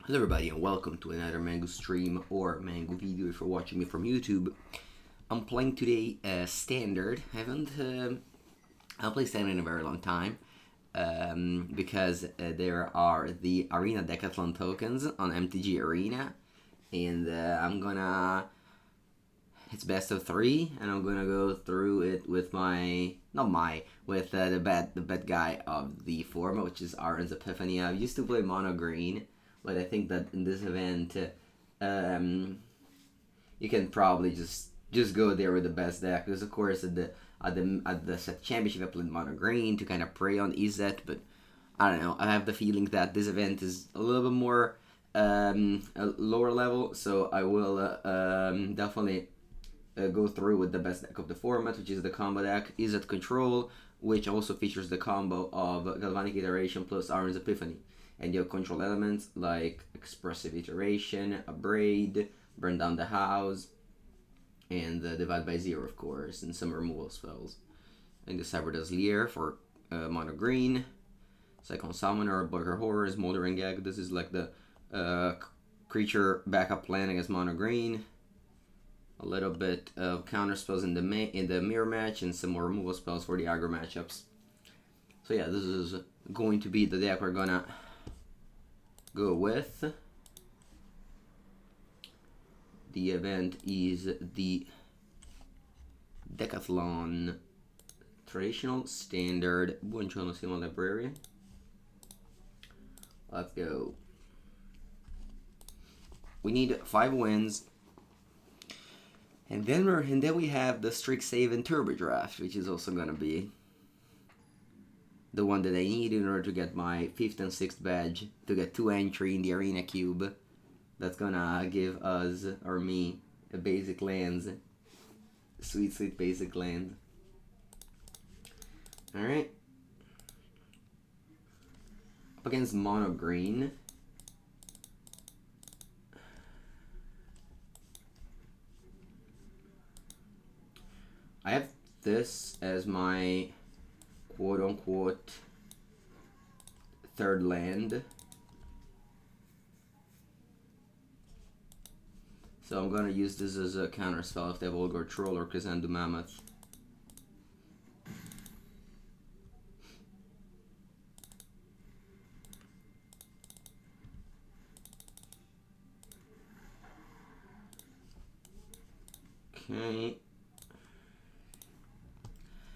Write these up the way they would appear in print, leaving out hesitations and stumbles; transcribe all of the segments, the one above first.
Hello everybody and welcome to another Mango stream or Mango video if you're watching me from YouTube. I'm playing today Standard. I haven't played Standard in a very long time because there are the Arena Decathlon tokens on MTGArena, and I'm gonna... It's best of 3 and I'm gonna go through it with the bad guy of the format, which is Izzet Epiphany. I used to play mono green, but I think that in this event, you can probably just go there with the best deck. Because of course at the set championship I played mono green to kind of prey on Izzet, but I don't know. I have the feeling that this event is a little bit more a lower level, so I will definitely go through with the best deck of the format, which is the combo deck Izzet Control, which also features the combo of Galvanic Iteration plus Izzet Epiphany. And you have control elements like Expressive Iteration, Abrade, Burn Down the House, and Divide by Zero, of course, and some removal spells. And the Cyber does Lier for mono green, Cyclone Summoner, Hullbreaker Horror, Smoldering Egg. This is like the creature backup plan against mono green. A little bit of counter spells in the mirror match, and some more removal spells for the aggro matchups. So yeah, this is going to be the deck we're gonna go with. The event is the Decathlon Traditional Standard. Buongiorno, siamo librarian. Let's go. We need 5 wins. And then we have the Streak Save and Turbo Draft, which is also gonna be the one that I need in order to get my 5th and 6th badge, to get 2 entry in the Arena Cube. That's gonna give us, or me, a basic lands. Sweet, sweet basic land. Alright. Up against mono green. I have this as my quote-unquote 3rd land. So I'm gonna use this as a counter spell if they have Olgar Troll or Kazandu Mammoth. Okay.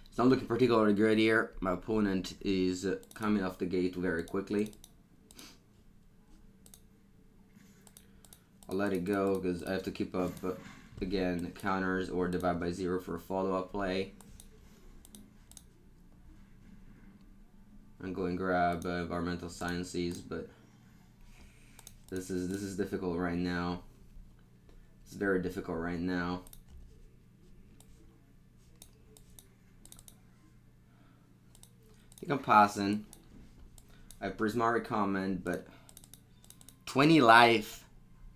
It's not looking particularly good here. My opponent is coming off the gate very quickly. I'll let it go because I have to keep up, again, counters or divide by 0 for a follow-up play. I'm going to grab Environmental Sciences, but this is difficult right now. It's very difficult right now. I think I'm passing. I have Prismari Command, but 20 life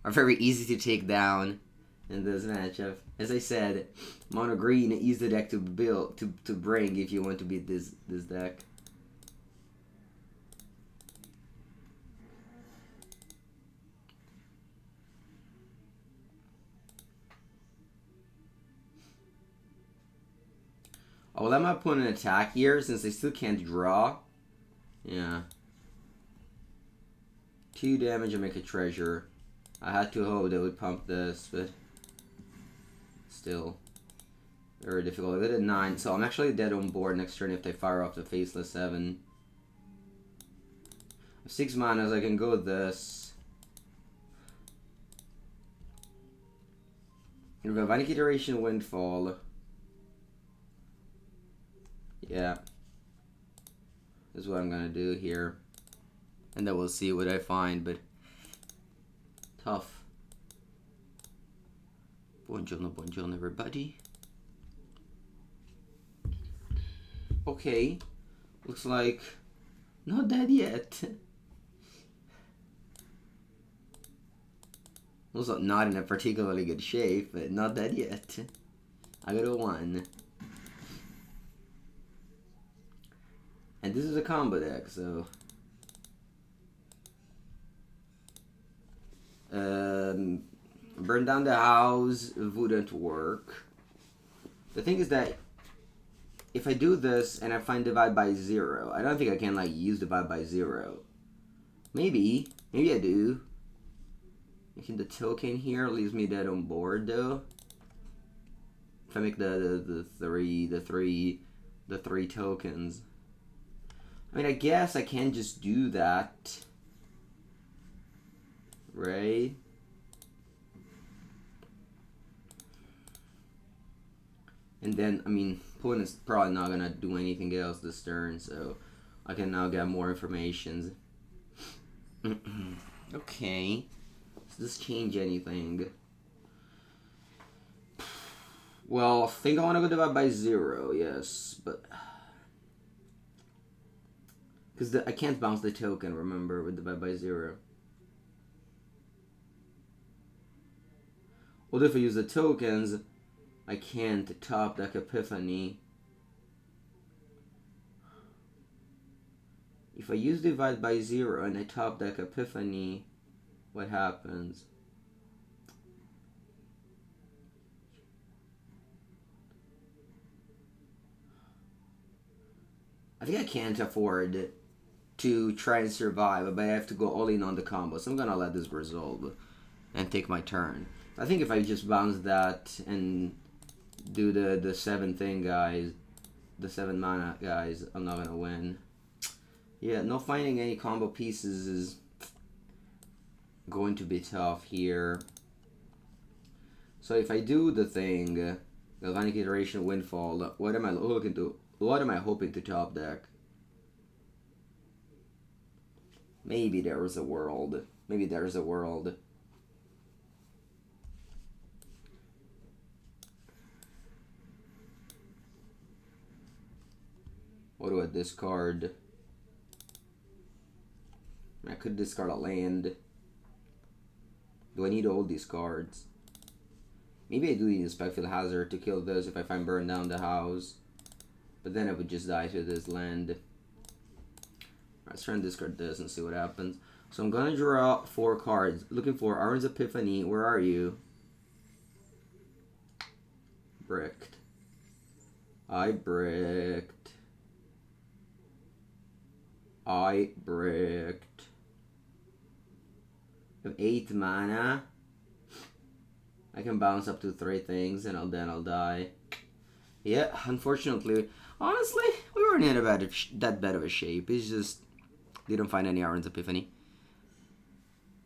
are very easy to take down in this matchup. As I said, mono green is the deck to build to bring if you want to beat this deck. I'll let my opponent attack here since they still can't draw. Yeah. 2 damage and make a treasure. I had to hope they would pump this, but still very difficult. I did it 9, so I'm actually dead on board next turn if they fire off the Faceless 7. 6 manas, I can go with this. Here we go, Galvanic Iteration, Windfall. Yeah. This is what I'm gonna do here. And then we'll see what I find, but tough. Buongiorno, buongiorno everybody. Okay. Looks like not dead yet. Also not in a particularly good shape, but not dead yet. I got a 1. And this is a combo deck, so Burn down the house wouldn't work. The thing is that if I do this and I find divide by 0, I don't think I can like use divide by 0. Maybe I do. Making the token here leaves me dead on board though. If I make the three tokens. I mean, I guess I can just do that, right? And then, I mean, opponent's probably not gonna do anything else this turn, so I can now get more information. Okay. Does this change anything? Well, I think I want to go divide by 0, yes, but... Because I can't bounce the token, remember, with divide by 0. Well, if I use the tokens, I can't top deck Epiphany. If I use divide by 0 and I top deck Epiphany, what happens? I think I can't afford to try and survive, but I have to go all in on the combo, so I'm gonna let this resolve and take my turn. I think if I just bounce that and do the 7 thing, guys, the 7 mana, guys, I'm not gonna win. Yeah, no finding any combo pieces is going to be tough here. So if I do the thing, Galvanic Iteration, Windfall, what am I looking to? What am I hoping to top deck? Maybe there is a world. Maybe there's a world. What do I discard? I could discard a land. Do I need all these cards? Maybe I do need a Spikefield Hazard to kill this if I find burn down the house. But then I would just die to this land. Let's try and discard this and see what happens. So I'm gonna draw 4 cards. Looking for Arrund's Epiphany. Where are you? Bricked. I bricked. I bricked. I have 8 mana. I can bounce up to 3 things and then I'll die. Yeah, unfortunately, honestly, we weren't in that bad of a shape. It's just didn't find any Arrund's Epiphany.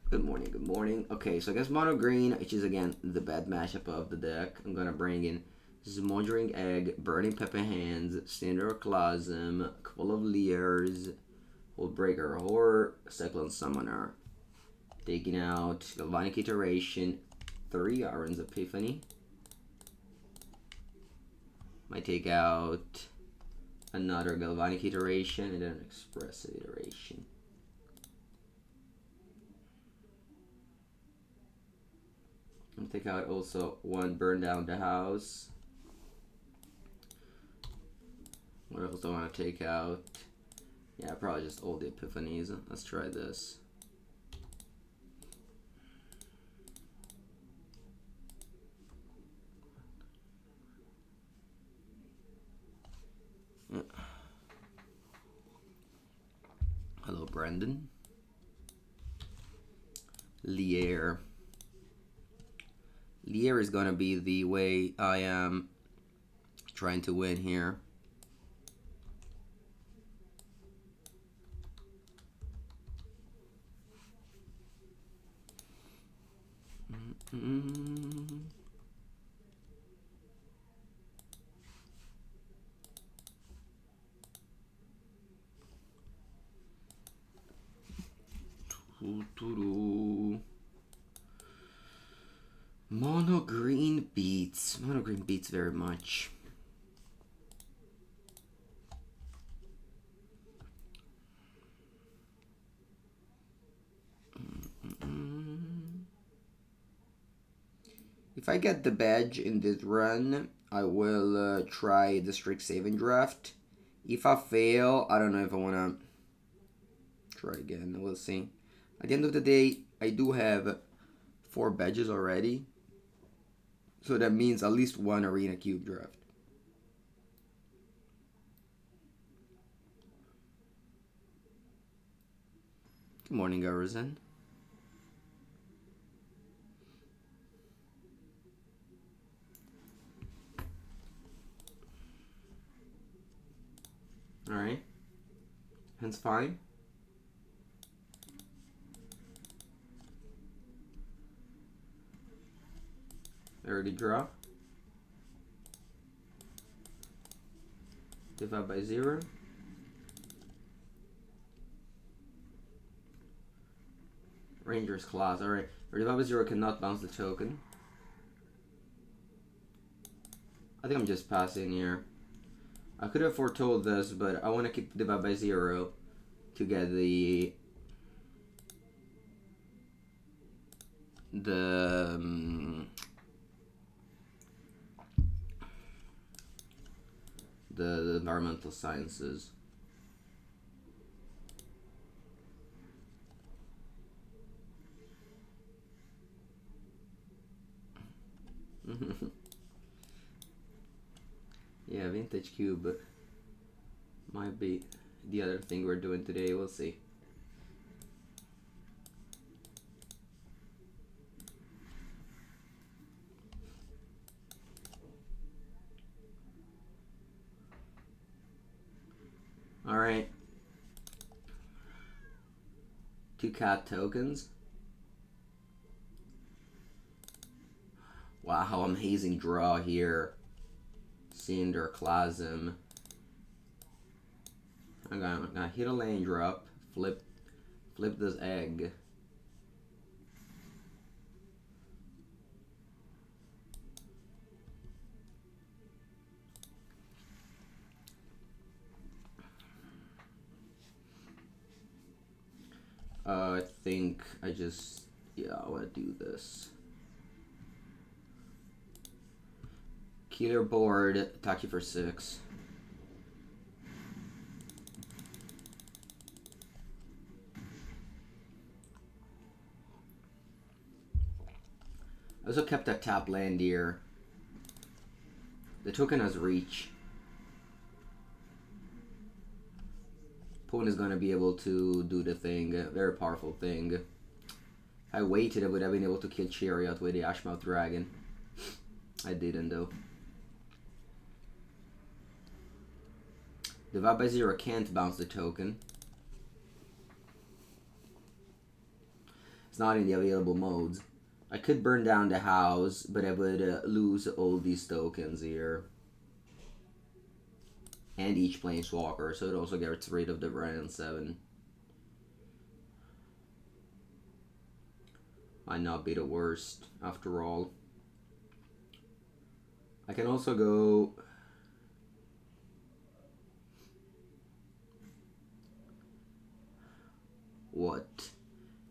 Good morning, good morning. Okay, so I guess mono green, which is again the bad matchup of the deck. I'm gonna bring in Smoldering Egg, Burning Pepper Hands, Cinderclasm, a couple of Liers, Hullbreaker Horror, Cyclone Summoner. Taking out Galvanic Iteration, 3 Arrund's Epiphany. Might take out another Galvanic Iteration and then an Expressive Iteration. And take out also 1 Burn Down the House. What else do I want to take out? Yeah, probably just all the Epiphanies. Let's try this. Hello, Brandon. Lier. Lier is gonna be the way I am trying to win here. Mono green beats. Mono green beats very much. If I get the badge in this run, I will try the strict saving draft. If I fail, I don't know if I want to try again. We'll see. At the end of the day, I do have 4 badges already. So that means at least 1 Arena Cube draft. Good morning, Garrison. Alright. Hand's fine. I already draw. Divide by 0. Ranger's Claws. Alright. Divide by 0 cannot bounce the token. I think I'm just passing here. I could have foretold this, but I want to keep Divide by 0 to get the environmental sciences. Yeah, Vintage Cube might be the other thing we're doing today. We'll see. Alright. 2 cat tokens. Wow, amazing draw here. Cinderclasm. I'm gonna hit a land drop, flip this egg. I think I want to do this. Killer board, attack you for 6. I also kept that tap land here. The token has reach. Opponent is going to be able to do the thing, a very powerful thing. If I waited, I would have been able to kill Chariot with the Ashmouth Dragon. I didn't though. Divide by 0 can't bounce the token. It's not in the available modes. I could burn down the house, but I would lose all these tokens here. And each planeswalker, so it also gets rid of the Ren 7. Might not be the worst, after all. I can also go... What?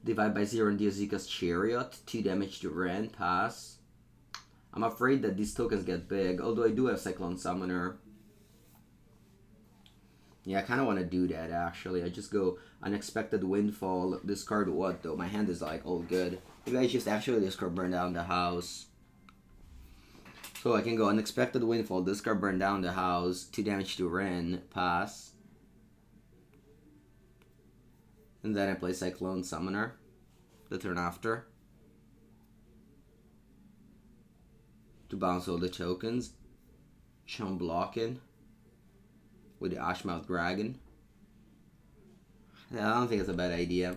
Divide by 0 and Diazika's Chariot, 2 damage to Ren, pass. I'm afraid that these tokens get big, although I do have Cyclone Summoner. Yeah, I kind of want to do that actually. I just go Unexpected Windfall, discard what though? My hand is like all good. Maybe I just actually discard Burn Down the House. So I can go Unexpected Windfall, discard Burn Down the House, 2 damage to Ren, pass. And then I play Cyclone Summoner the turn after to bounce all the tokens. Chum blocking with the Ashmouth Dragon. I don't think it's a bad idea.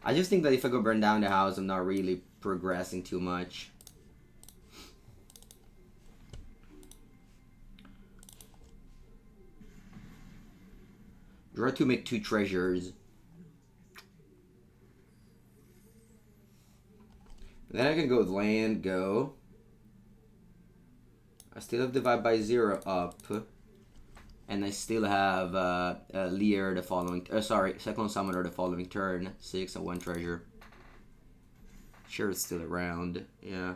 I just think that if I go burn down the house, I'm not really progressing too much. Draw to make 2 treasures. Then I can go with land, go. I still have Divide by 0 up. And I still have Lier the following... Cyclone Summoner the following turn. 6 and 1 treasure. Sure, it's still around. Yeah.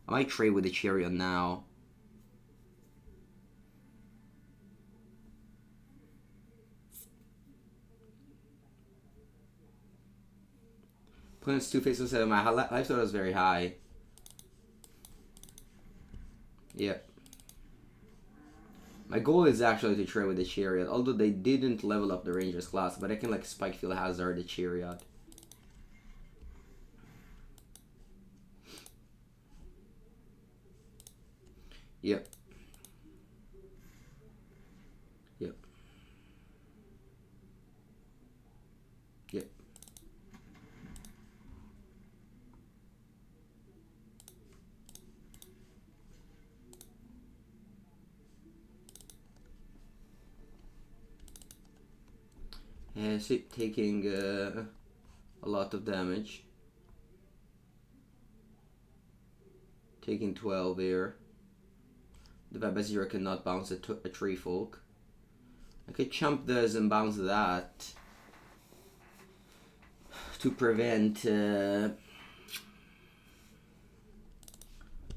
I might trade with the Chariot now. Opponent's 2 faces 7. My life total is very high. Yep. My goal is actually to trade with the Chariot, although they didn't level up the Rangers class, but I can like Spikefield Hazard the Chariot. Yep. Yep. Yep. Taking a lot of damage. Taking 12 here. The Babazira cannot bounce a tree folk. I could chump this and bounce that to prevent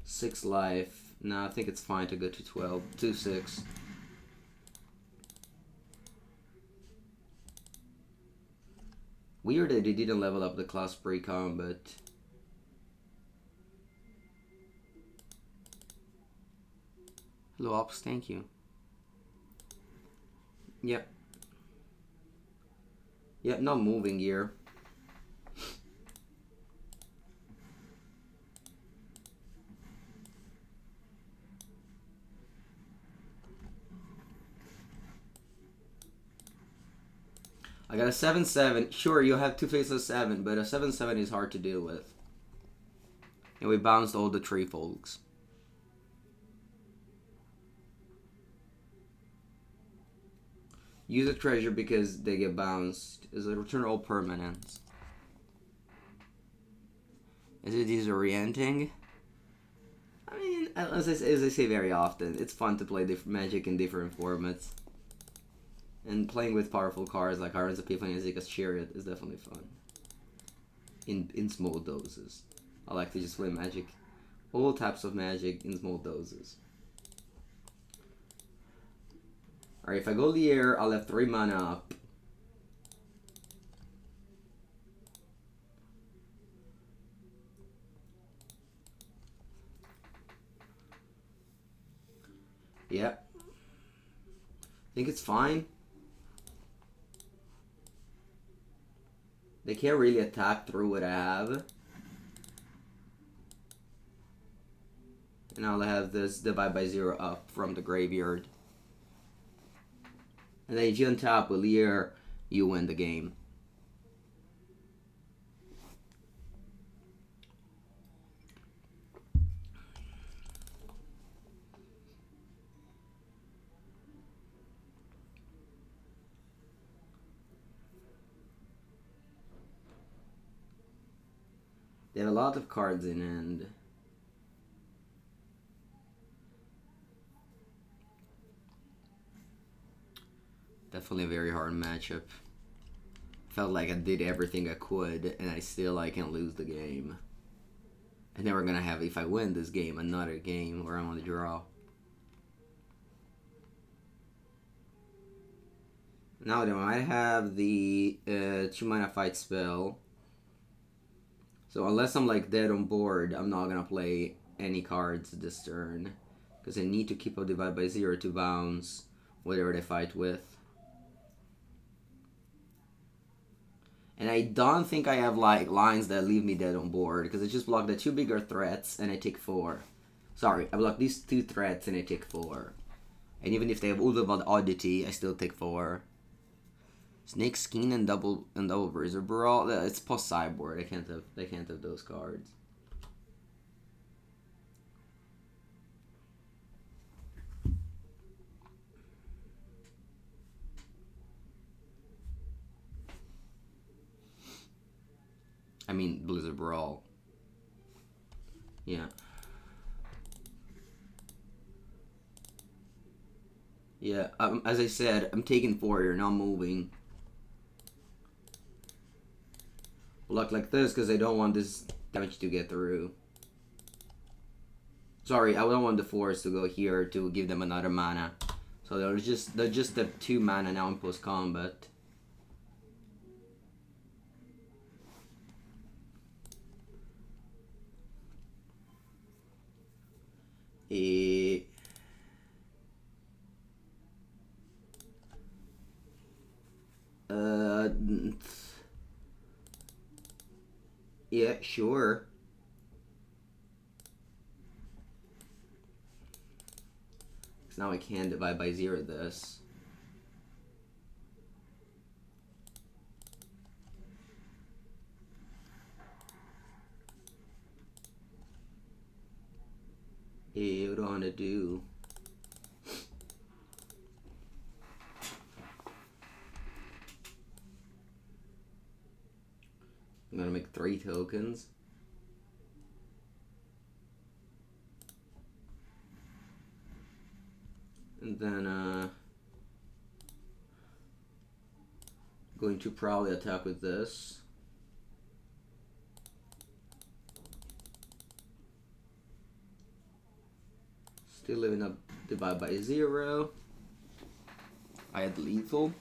6 life. No, I think it's fine to go to 12, to 6. Weird that they didn't level up the class pre-combat. Hello, Ops, thank you. Yep. Yep, not moving here. I got a 7/7. Sure, you have 2 faceless 7, but a 7/7 is hard to deal with. And we bounced all the tree folks. Use a treasure because they get bounced. Is it return all permanents? Is it disorienting? I mean, as I say very often, it's fun to play Magic in different formats. And playing with powerful cards like Izzet Epiphany and Zika's Chariot is definitely fun. In small doses. I like to just play Magic. All types of Magic in small doses. Alright, if I go Lier, I'll have 3 mana up. Yep. I think it's fine. They can't really attack through what I have. And I'll have this divide by 0 up from the graveyard. And then if you untap with Lier, you win the game. They have a lot of cards in hand. Definitely a very hard matchup. Felt like I did everything I could, and I can lose the game. And then we're gonna have, if I win this game, another game where I'm on the draw. Now they might have the 2 mana fight spell. So unless I'm like dead on board, I'm not gonna play any cards this turn. Because I need to keep a divide by 0 to bounce whatever they fight with. And I don't think I have like lines that leave me dead on board. Because I just block the 2 bigger threats and I take 4. Sorry, I block these 2 threats and I take 4. And even if they have Ultimate Oddity, I still take 4. Snake Skin and double Razor Brawl. It's post Sideboard. They can't have those cards. I mean Blizzard Brawl. Yeah. Yeah. As I said, I'm taking 4 here, not moving. Block like this because I don't want this damage to get through. Sorry, I don't want the force to go here to give them another mana. So they're just the 2 mana now in post combat. Yeah, sure. Because now I can divide by 0 this. Hey, what do I want to do? I'm gonna make 3 tokens. And then going to probably attack with this. Still living up, divide by 0. I had lethal.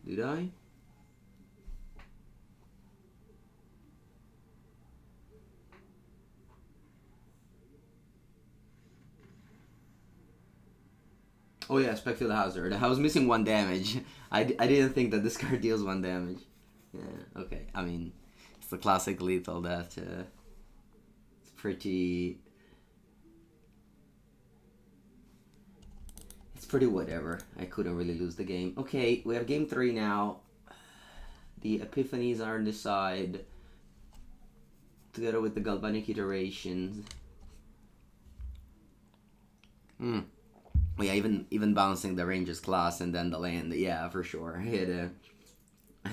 Did I? Oh yeah, Spikefield Hazard. I was missing 1 damage. I didn't think that this card deals 1 damage. Yeah, okay. I mean, it's the classic lethal that it's pretty... It's pretty whatever. I couldn't really lose the game. Okay, we have game 3 now. The Epiphanies are on the side. Together with the Galvanic Iterations. Yeah, even bouncing the Ranger's class and then the land, yeah, for sure.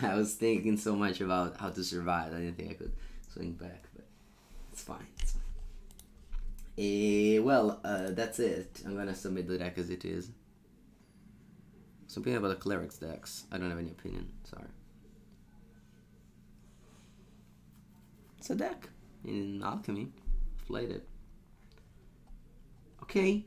I was thinking so much about how to survive. I didn't think I could swing back, but it's fine. It's fine. Well, that's it. I'm gonna submit the deck as it is. Something about the Clerics decks. I don't have any opinion. Sorry. It's a deck in Alchemy. Played it. Okay.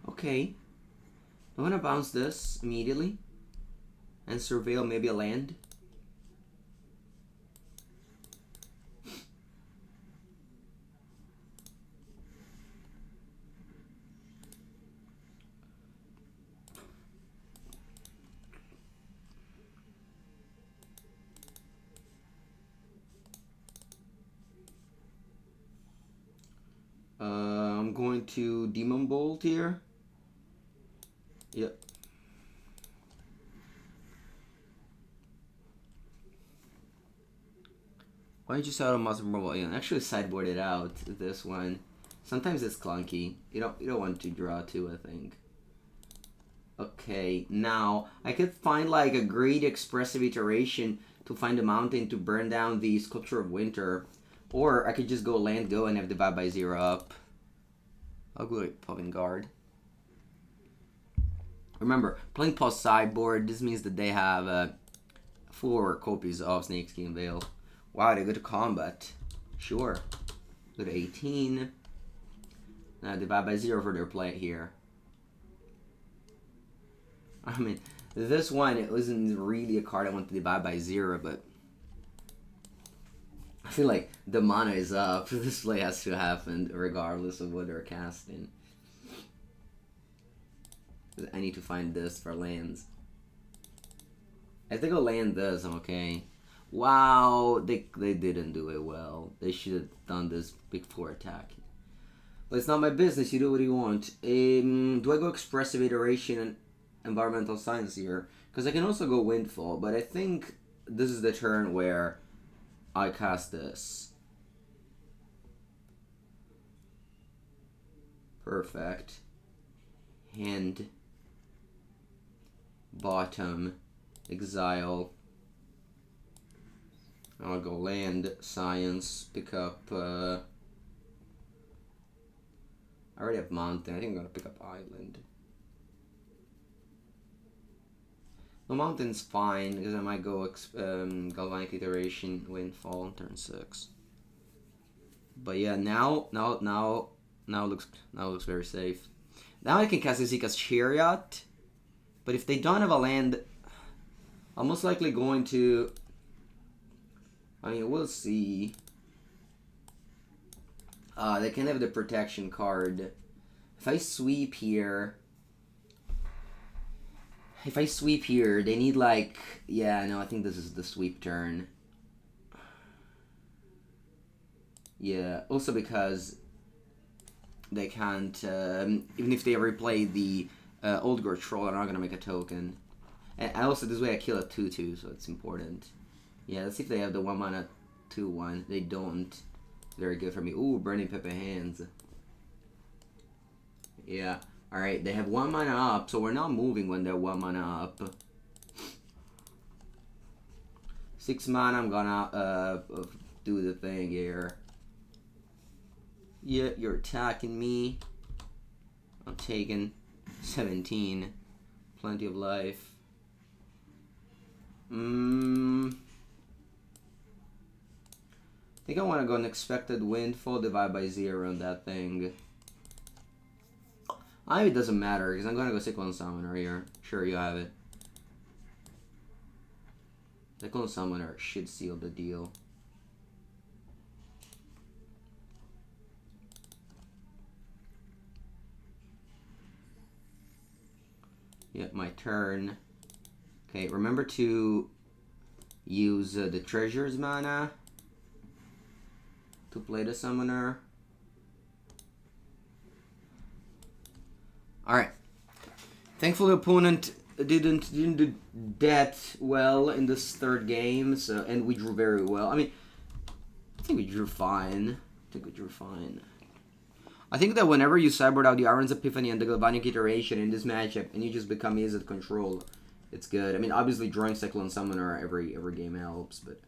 Okay, I'm gonna bounce this immediately and surveil maybe a land. I'm going to Demon Bolt here. Yep. Why don't you start on Muscle Mobile? You know, actually sideboard it out, this one. Sometimes it's clunky. You don't want to draw 2, I think. Okay, now I could find like a great Expressive Iteration to find a mountain to burn down the Sculpture of Winter. Or I could just go land go and have divide by 0 up. I'll go with Pumping Guard. Remember, playing post sideboard, this means that they have 4 copies of Snakeskin Veil. Wow, they go to combat. Sure. Go to 18. Now divide by 0 for their play here. I mean, this one, it wasn't really a card I want to divide by 0, but I feel like the mana is up. This play has to happen regardless of what they're casting. I need to find this for lands. If they go land this, I'm okay. Wow, they didn't do it well. They should have done this before attacking. But it's not my business. You do what you want. Do I go Expressive Iteration and Environmental Science here? Because I can also go Windfall, but I think this is the turn where I cast this. Perfect. Hand. Bottom. Exile. I'll go land, science, pick up, I already have mountain, I think I'm gonna pick up island. The mountain's fine, because I might go Galvanic Iteration, Windfall on turn 6. But yeah, now looks very safe. Now I can cast Ezeka's Chariot, but if they don't have a land, I'm most likely going to I mean, we'll see. They can have the protection card. If I sweep here... If I sweep here, they need like... Yeah, no, I think this is the sweep turn. Yeah, also because they can't... even if they replay the Old Gore Troll, they're not going to make a token. And also, this way I kill a 2-2, so it's important. Yeah, let's see if they have the 1 mana 2-1. They don't. Very good for me. Ooh, Burning Pepper Hands. Yeah. Alright, they have 1 mana up, so we're not moving when they're 1 mana up. 6 mana, I'm gonna do the thing here. Yeah, you're attacking me. I'm taking 17. Plenty of life. I think I want to go Unexpected Windfall, divide by 0 on that thing. It doesn't matter, because I'm going to go Cyclone Summoner here. Sure, you have it. Cyclone Summoner should seal the deal. Yep, my turn. Okay, remember to use the Treasure's mana to play the Summoner. Alright. Thankfully, the opponent didn't do that well in this third game, so, and we drew very well. I mean, I think we drew fine. I think that whenever you sideboard out the Izzet Epiphany and the Galvanic Iteration in this matchup, and you just become Izzet control, it's good. I mean, obviously drawing Cyclone Summoner every game helps, but...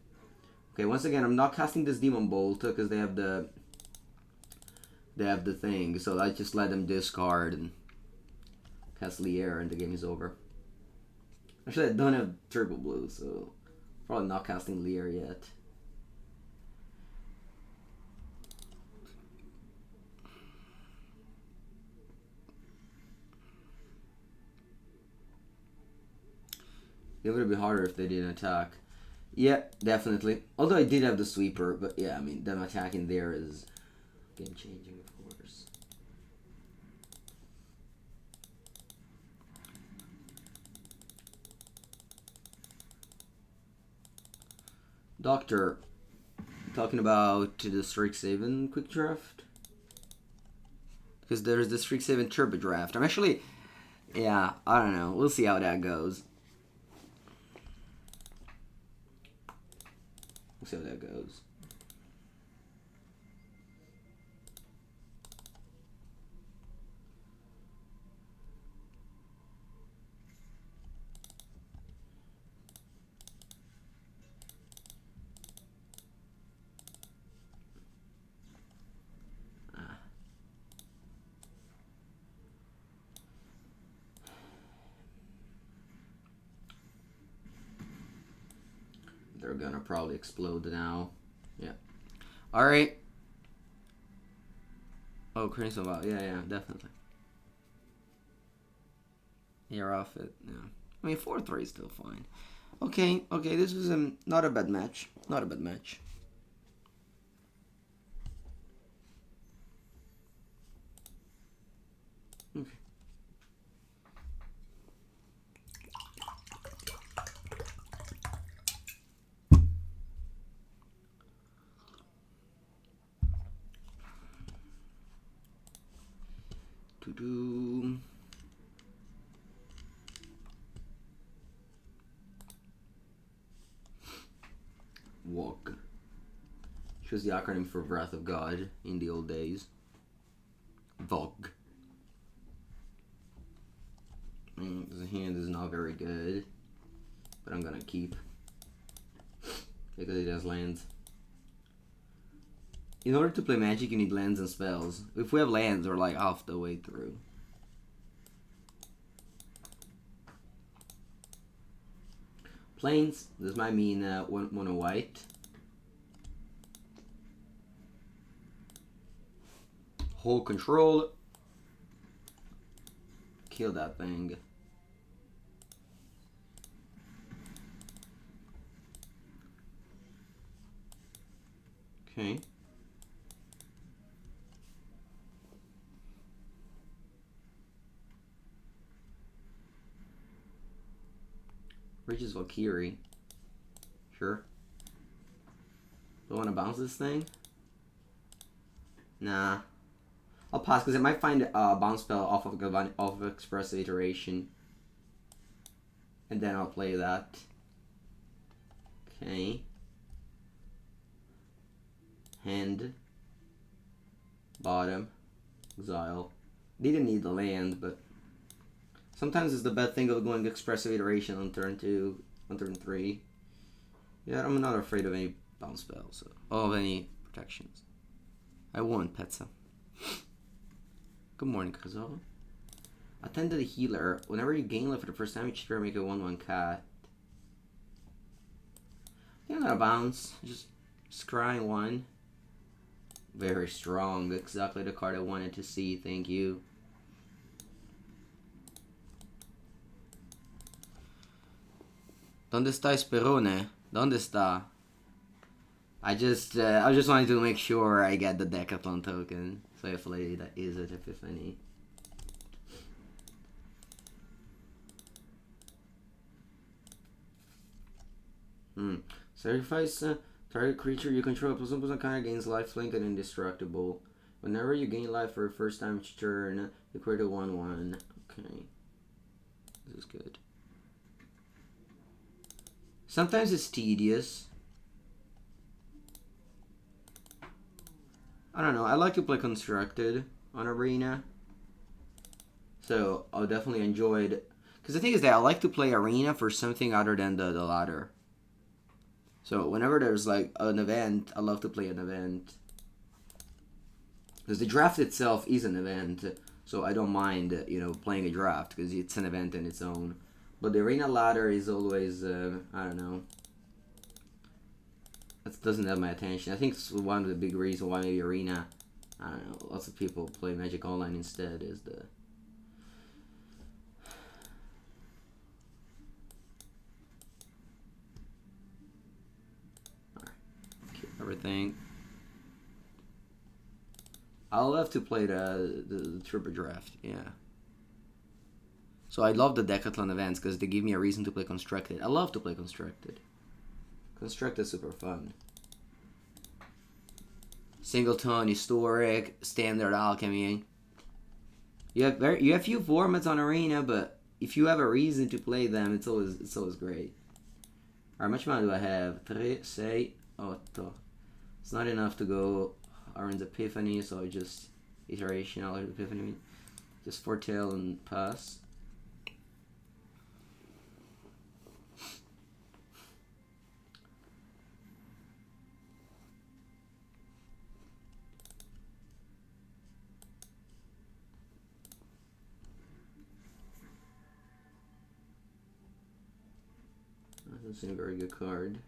Okay, once again, I'm not casting this Demon Bolt, because they have the thing, so I just let them discard and cast Lier, and the game is over. Actually, I don't have triple blue, so probably not casting Lier yet. It would be harder if they didn't attack. Yeah, definitely. Although I did have the sweeper, but yeah, I mean, them attacking there is game changing, of course. Doctor, talking about the Strixhaven quick draft? Because there's the Strixhaven turbo draft. I'm actually, yeah, I don't know. We'll see how that goes. We'll see how that goes. They're gonna probably explode now. Yeah. Alright. Oh, Crazy about. Yeah, definitely. You're off it. Yeah. I mean, 4-3 is still fine. Okay, this was not a bad match. Not a bad match. Okay. WOG. Which was the acronym for Wrath of God in the old days. VOG. The hand is not very good, but I'm gonna keep because it has lands. In order to play Magic, you need lands and spells. If we have lands, we're like half the way through. Plains. This might mean one mono white. Hold control. Kill that thing. Okay. Regis Valkyrie. Sure. Do I want to bounce this thing? Nah. I'll pass because it might find a bounce spell off of Expressive Iteration. And then I'll play that. Okay. Hand. Bottom. Exile. Didn't need the land, but sometimes it's the bad thing of going Expressive Iteration on turn 2, on turn 3. Yeah, I'm not afraid of any bounce spells, of any protections. I won, Petsa. Good morning, Kazo. Attend to the healer. Whenever you gain life for the first time, each turn make a 1/1 cat. I think I'm gonna bounce. Just scry 1. Very strong. Exactly the card I wanted to see. Thank you. ¿Dónde está Esperone? ¿Dónde está? I just wanted to make sure I get the Decathlon token. So I played that Izzet Epiphany. Sacrifice target creature you control +1/+1 counter gains lifelink and indestructible. Whenever you gain life for a first time each turn, you create a 1/1. Okay. This is good. Sometimes it's tedious. I don't know. I like to play Constructed on Arena. So I'll definitely enjoy it. Because the thing is that I like to play Arena for something other than the ladder. So whenever there's like an event, I love to play an event. Because the draft itself is an event. So I don't mind, playing a draft because it's an event in its own. But the Arena ladder is always, I don't know. That doesn't have my attention. I think it's one of the big reasons why maybe Arena, I don't know, lots of people play Magic Online instead is the... Alright, keep everything. I'll have to play the Trooper Draft, yeah. So I love the Decathlon events because they give me a reason to play Constructed. I love to play Constructed. Constructed is super fun. Singleton, Historic, Standard Alchemy. You have few formats on Arena, but if you have a reason to play them, it's always great. How much mana do I have? 3, 6, 8. It's not enough to go Arrund's Epiphany, so I just Iteration, Arrund's Epiphany, just Foretell and pass. That's a very good card.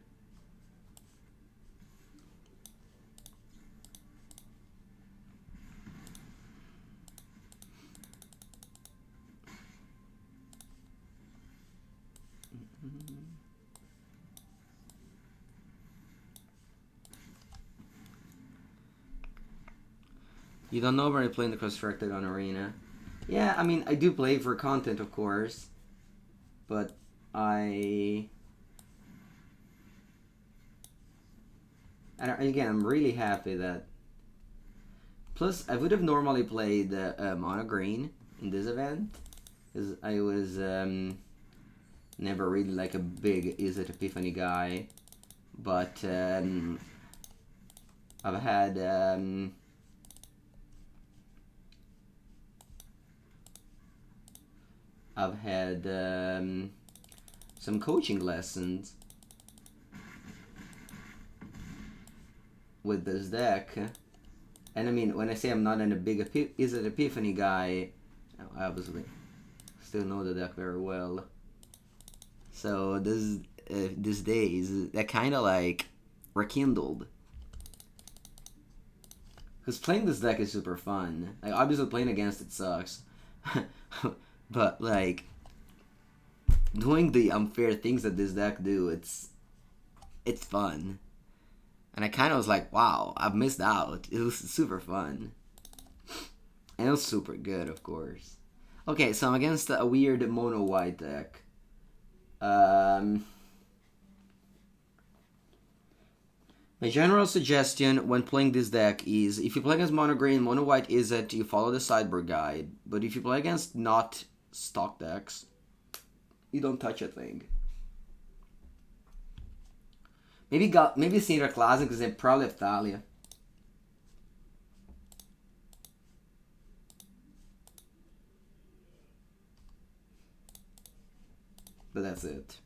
You don't know when I play the Constructed on Arena. Yeah, I mean, I do play for content, of course. But again, I'm really happy that... Plus, I would have normally played Mono Green in this event. Because I was never really like a big Izzet Epiphany guy. But I've had... some coaching lessons with this deck, and I mean, when I say I'm not a big Izzet Epiphany guy, I obviously still know the deck very well. So these days, that kind of like rekindled. Because playing this deck is super fun. Like, obviously playing against it sucks. But, like, doing the unfair things that this deck do, it's fun. And I kind of was like, wow, I've missed out. It was super fun. And it was super good, of course. Okay, so I'm against a weird mono white deck. My general suggestion when playing this deck is, if you play against mono green, mono white Izzet, you follow the sideboard guide. But if you play against not stock decks, you don't touch a thing. Maybe Cinderclasm, because they probably have Thalia. But that's it.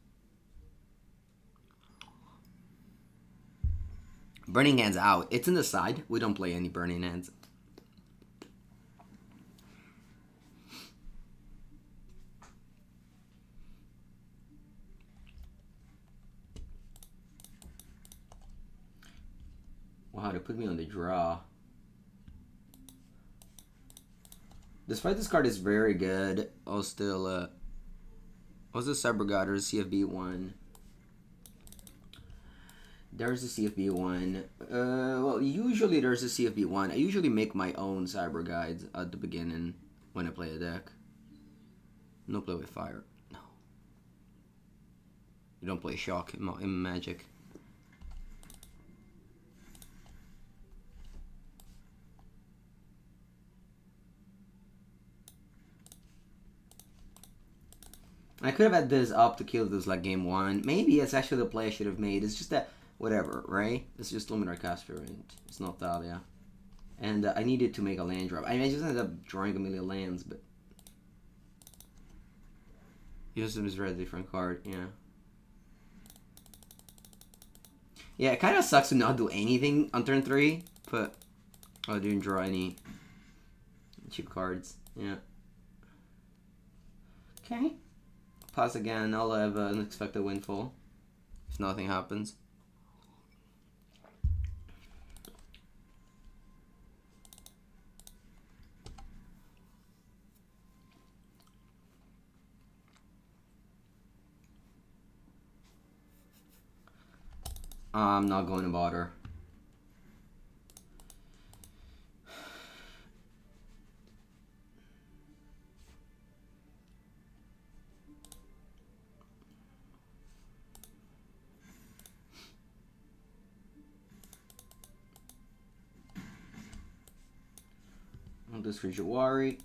Burning Hands out. It's in the side. We don't play any Burning Hands. Wow, they put me on the draw. Despite this card is very good, I'll still, what's the Cybergod or the CFB one? There's the CFB one. Well, usually there's a CFB one. I usually make my own cyber guides at the beginning when I play a deck. No play with fire. No. You don't play shock in Magic. I could have had this up to kill this like game one. Maybe it's actually the play I should have made. It's just that, whatever, right? It's just Luminar Caspirant. It's not Thalia. And I needed to make a land drop. I mean, I just ended up drawing a million lands, but... You just misread a different card, yeah. Yeah, it kind of sucks to not do anything on turn 3, but... I didn't draw any cheap cards, yeah. Okay. Pass again, I'll have an Unexpected Windfall. If nothing happens. I'm not going to bother. I'll just for Jwari.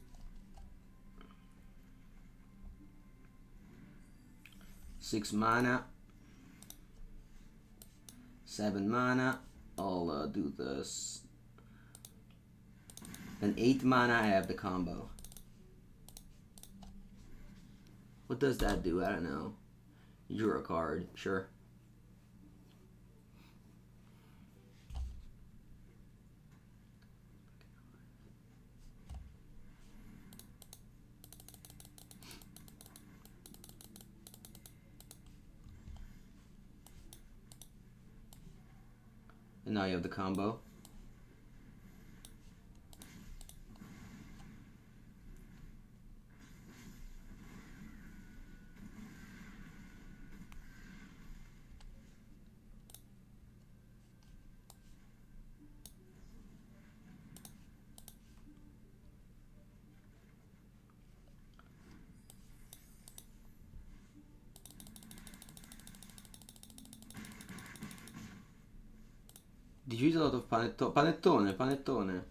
Six mana. 7 mana. I'll do this. And 8 mana, I have the combo. What does that do? I don't know. You drew a card, sure. And now you have the combo. Did you use a lot of panettone?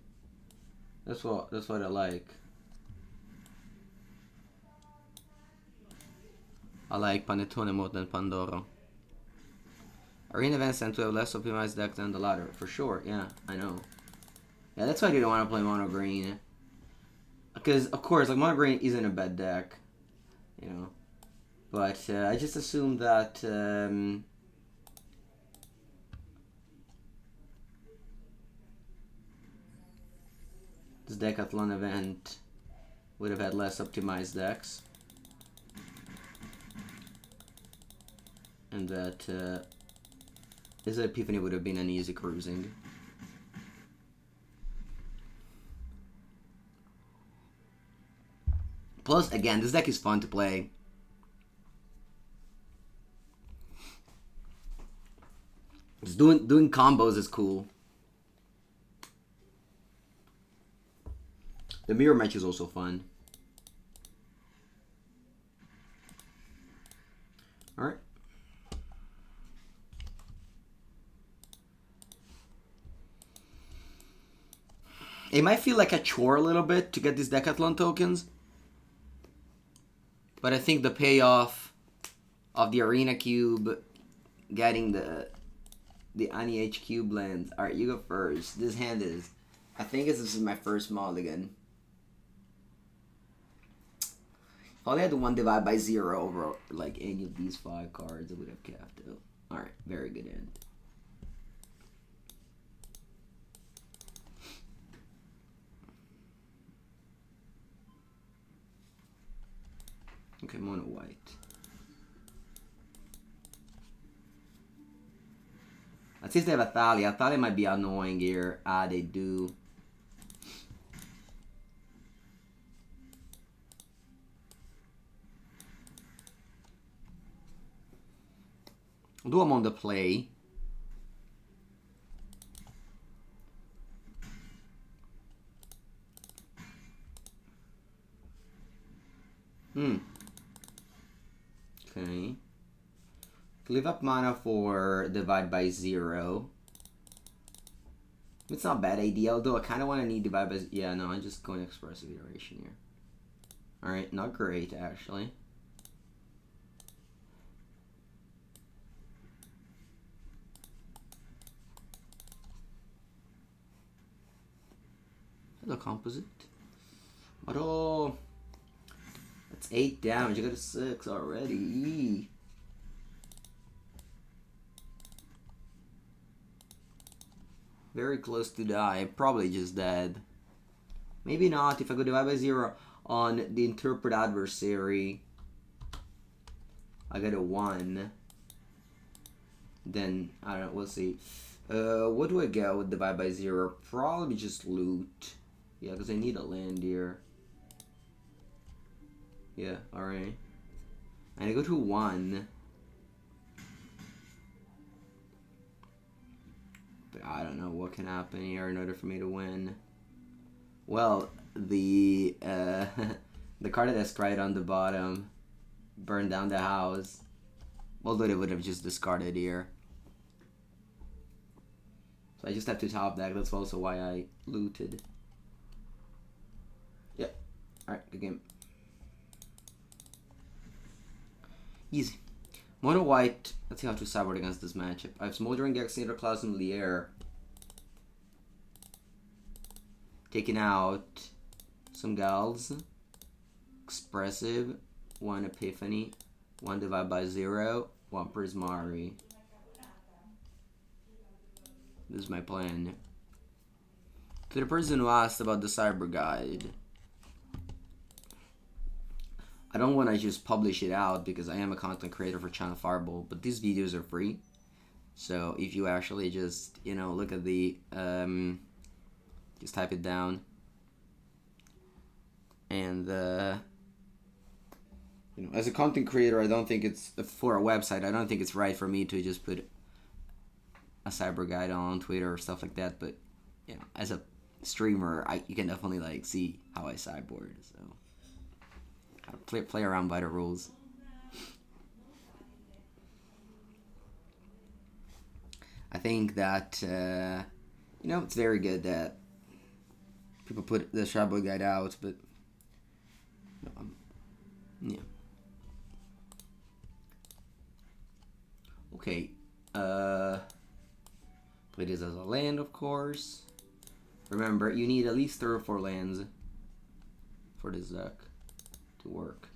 That's what I like. I like panettone more than Pandoro. Arena events tend to have less optimized deck than the latter, for sure. Yeah, I know. Yeah, that's why I didn't want to play mono green. Because of course, like mono green isn't a bad deck, you know. But I just assumed that. This Decathlon event would have had less optimized decks. And that Izzet Epiphany would have been an easy cruising. Plus, again, this deck is fun to play. Just doing combos is cool. The mirror match is also fun. All right. It might feel like a chore a little bit to get these Decathlon tokens, but I think the payoff of the Arena Cube, getting the Ani HQ blend. All right, you go first. This hand is, I think this is my first mulligan. If I only had one divide by 0 over like any of these 5 cards, I would have capped it. All right, very good end. Okay, mono white. Let's see if they have a Thalia. Thalia might be annoying here. Ah, they do. I'll do them on the play. Okay. Leave up mana for divide by 0. It's not a bad idea, although I kind of want to need divide by... Yeah, no, I'm just going expressive iteration here. Alright, not great, actually. Hello, composite. But oh... That's 8 damage, I got a 6 already. Very close to die. Probably just dead. Maybe not. If I go divide by 0 on the interpret adversary, I get a 1. Then, I don't know. We'll see. What do I get with divide by 0? Probably just loot. Yeah, because I need a land here. Yeah, alright. And I go to 1. I don't know what can happen here in order for me to win. Well, the the card that I cried on the bottom burned down the house. Although they would have just discarded here. So I just have to top deck. That's also why I looted. Yep. Alright, good game. Easy. Mono white. Let's see how to sideboard against this matchup. I have Smoldering Egg, Cinderclasm, Lier. Taking out some Gals. Expressive. 1 Epiphany. 1 divide by 0. 1 Prismari. This is my plan. To the person who asked about the cyber guide, I don't want to just publish it out because I am a content creator for Channel Fireball, but these videos are free. So if you actually just, you know, look at the, just type it down. And, you know, as a content creator, I don't think it's, for a website, I don't think it's right for me to just put a cyber guide on Twitter or stuff like that. But, you know, as a streamer, you can definitely, like, see how I sideboard, so. Play around by the rules. I think that, you know, it's very good that people put the Shadow Guide out, but, yeah. Okay, play this as a land, of course. Remember, you need at least 3 or 4 lands for this deck to work.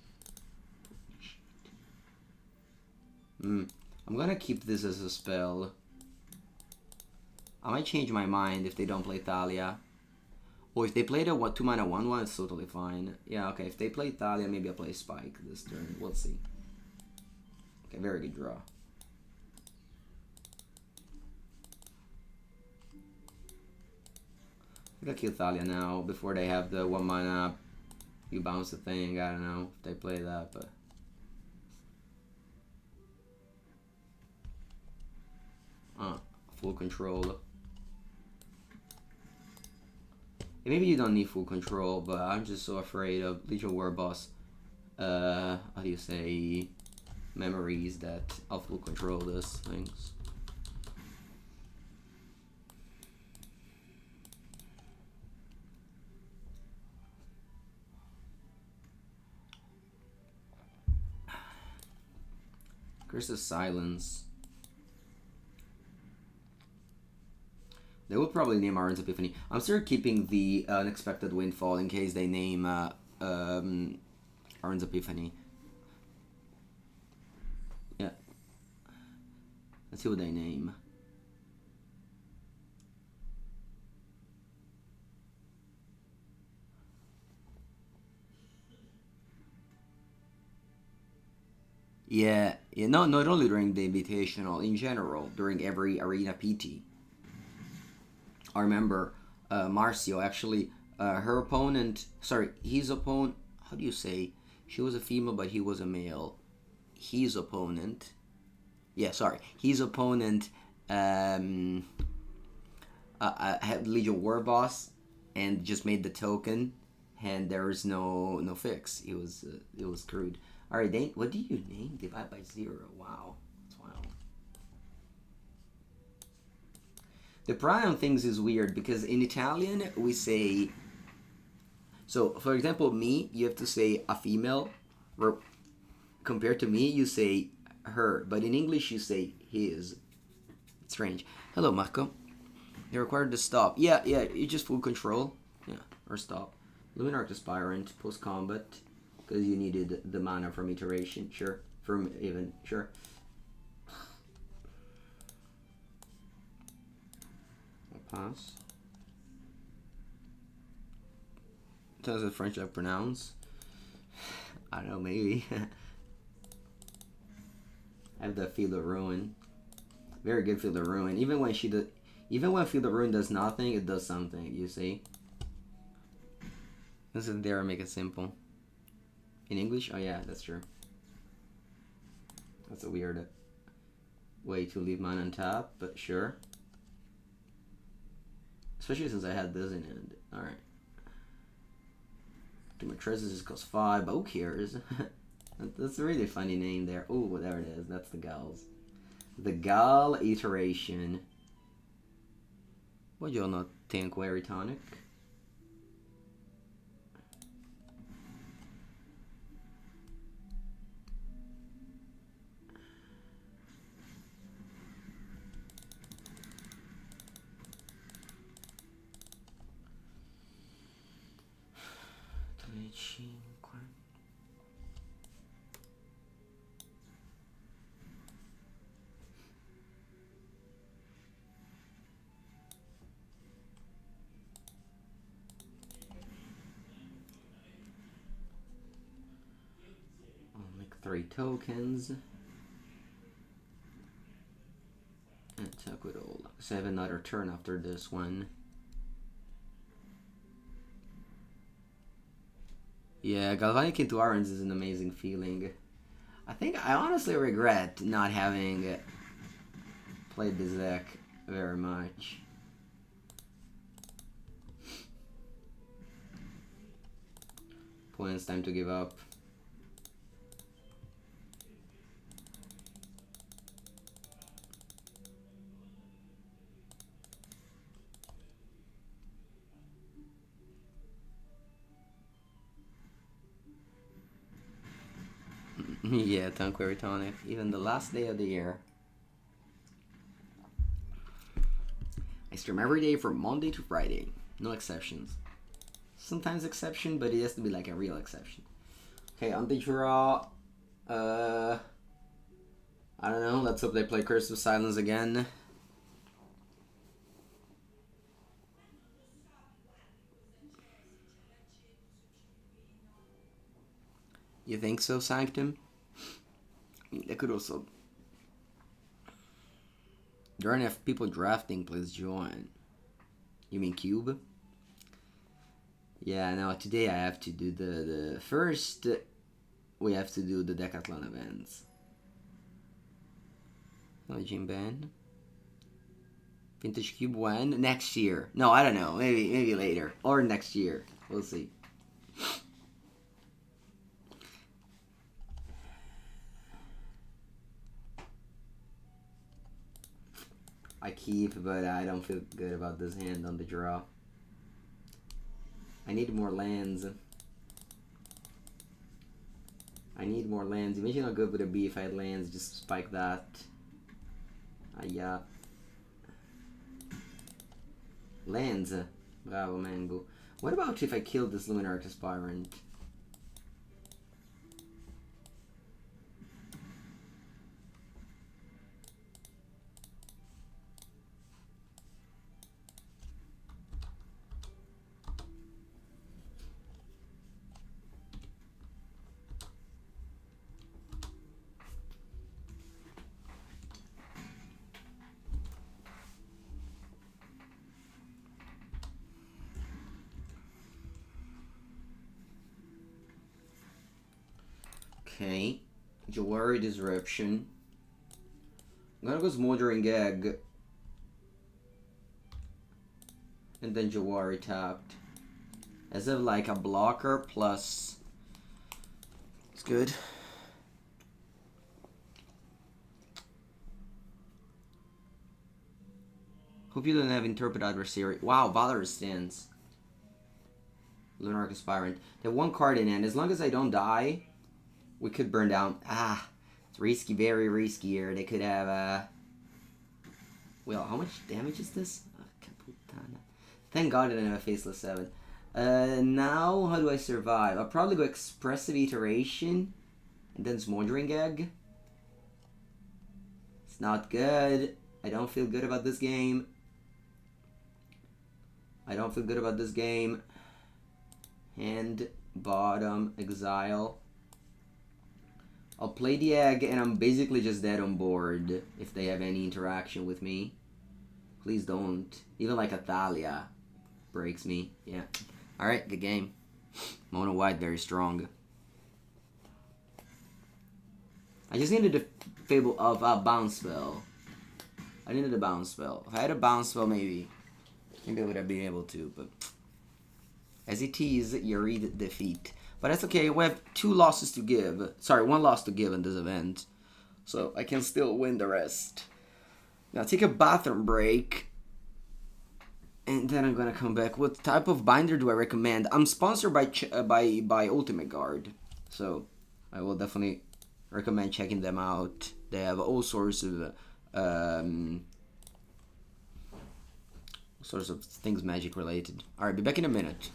I'm gonna keep this as a spell. I might change my mind if they don't play Thalia. Or if they play the 2 mana 1/1, it's totally fine. Yeah, okay, if they play Thalia, maybe I'll play Spike this turn. We'll see. Okay, very good draw. I gotta kill Thalia now before they have the 1 mana. You bounce the thing. I don't know if they play that, but. full control. Maybe you don't need full control, but I'm just so afraid of Legion War Boss. How do you say, memories that I'll full control those things. Curse of Silence. They will probably name Izzet Epiphany. I'm still keeping the Unexpected Windfall in case they name Izzet Epiphany. Yeah. Let's see what they name. Yeah, no, not only during the Invitational, in general, during every Arena PT. I remember Marcio, actually, her opponent, sorry, his opponent, how do you say? She was a female, but he was a male. His opponent, yeah, sorry, his opponent had Legion War Boss and just made the token, and there was no fix. It was screwed. All right, what do you name? Divide by 0. Wow, that's wild. The pronoun things is weird because in Italian we say. So, for example, me, you have to say a female. Compared to me, you say her, but in English you say his. It's strange. Hello, Marco. You're required to stop. Yeah, you just full control. Yeah, or stop. Luminarch Aspirant post combat. Because you needed the mana from iteration, sure. From even, sure. I'll pass. Tells the French I pronounce. I don't know, maybe. I have the Field of Ruin. Very good Field of Ruin. Even when Field of Ruin does nothing, it does something, you see? This is there, make it simple. In English? Oh yeah, that's true. That's a weird way to leave mine on top, but sure. Especially since I had this in it. Alright. Demetrezis costs 5, but who cares? That's a really funny name there. Oh, there it is. That's the Gals. The Gal Iteration. Buongiorno, Tanquery Tonic. I'll make 3 tokens. And talk with all. So I have another turn after this one. Yeah, Galvanic into Arrund is an amazing feeling. I honestly regret not having played this deck very much. Opponent's time to give up. Yeah, Tanquery Tonic. Even the last day of the year. I stream every day from Monday to Friday. No exceptions. Sometimes exception, but it has to be like a real exception. Okay, on the draw. I don't know. Let's hope they play Curse of Silence again. You think so, Sanctum? I mean, they could also. There aren't enough people drafting, please join. You mean Cube? Yeah, now today I have to do the first. We have to do the Decathlon events. Oh, Jim Ben. Vintage Cube when? Next year. No, I don't know. Maybe later. Or next year. We'll see. I keep, but I don't feel good about this hand on the draw. I need more lands. I need more lands. Imagine how good would it be if I had lands, just spike that. Yeah. Lands. Bravo, Mango. What about if I killed this Luminarch Aspirant? Okay, Jwari Disruption. I'm gonna go Smoldering Egg. And then Jwari tapped. As if like a blocker plus... It's good. Hope you don't have Interpret Adversary. Wow, Valorous Stance. Lunar Aspirant. They have one card in hand. As long as I don't die... We could burn down. Ah, it's risky, very risky here. They could have. Well, how much damage is this? Thank God I didn't have a Faceless 7. Now, how do I survive? I'll probably go Expressive Iteration. And then Smoldering Egg. It's not good. I don't feel good about this game. I don't feel good about this game. Hand, bottom, exile. I'll play the egg, and I'm basically just dead on board if they have any interaction with me. Please don't. Even like a Thalia breaks me. Yeah. Alright, good game. Mono white, very strong. I just needed a Fable of a bounce spell. I needed a bounce spell. If I had a bounce spell, maybe I would have been able to, but as it is, you read defeat. But that's okay, we have 2 losses to give. Sorry, 1 loss to give in this event. So I can still win the rest. Now take a bathroom break. And then I'm gonna come back. What type of binder do I recommend? I'm sponsored by Ultimate Guard. So I will definitely recommend checking them out. They have all sorts of things magic related. Alright, be back in a minute.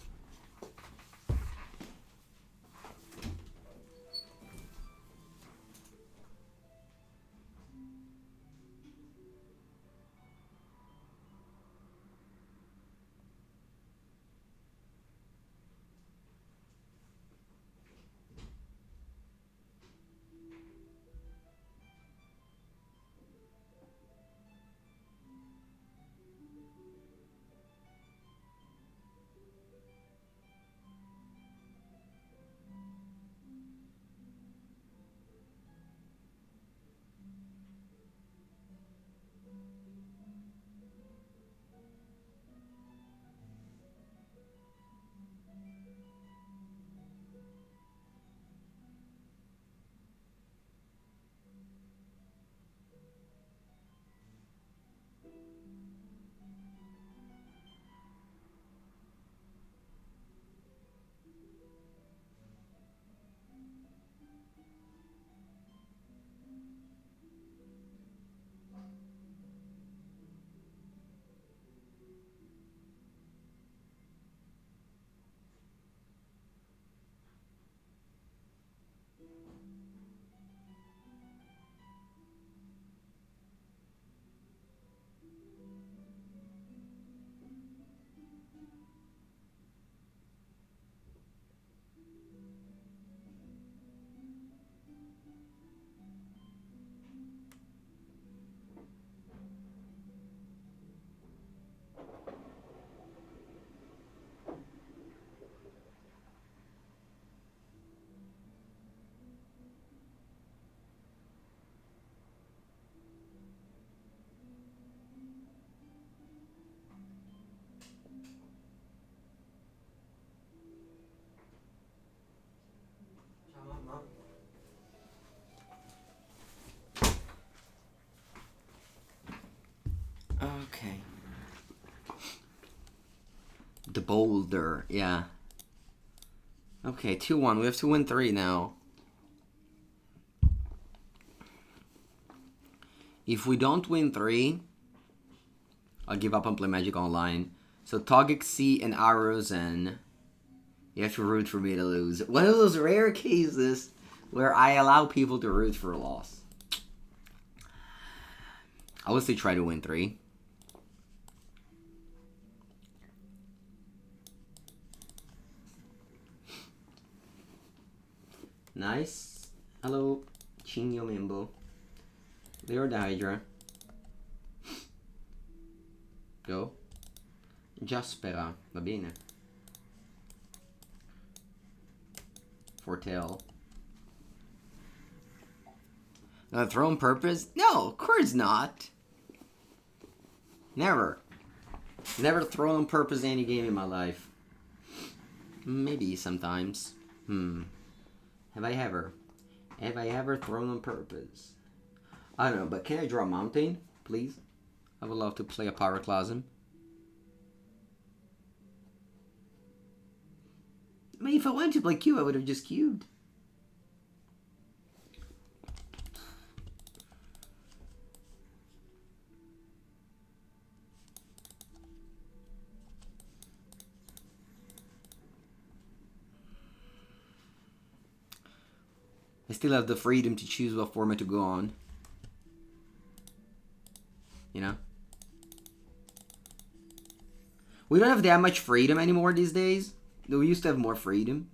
The Boulder, yeah. Okay, 2-1. We have to win 3 now. If we don't win 3, I'll give up on play Magic Online. So Togex and Arozen, you have to root for me to lose. One of those rare cases where I allow people to root for a loss. I would say try to win 3. Nice. Hello, Chinyo Mimbo. Lier the Hydra. Go. Jaspera, va bene. Foretell. Throw on purpose? No, of course not. Never. Never thrown on purpose any game in my life. Maybe sometimes. Have I ever? Have I ever thrown on purpose? I don't know, but can I draw a mountain, please? I would love to play a Pyroclasm. I mean, if I wanted to play cube, I would have just cubed. I still have the freedom to choose what format to go on. You know? We don't have that much freedom anymore these days. We used to have more freedom.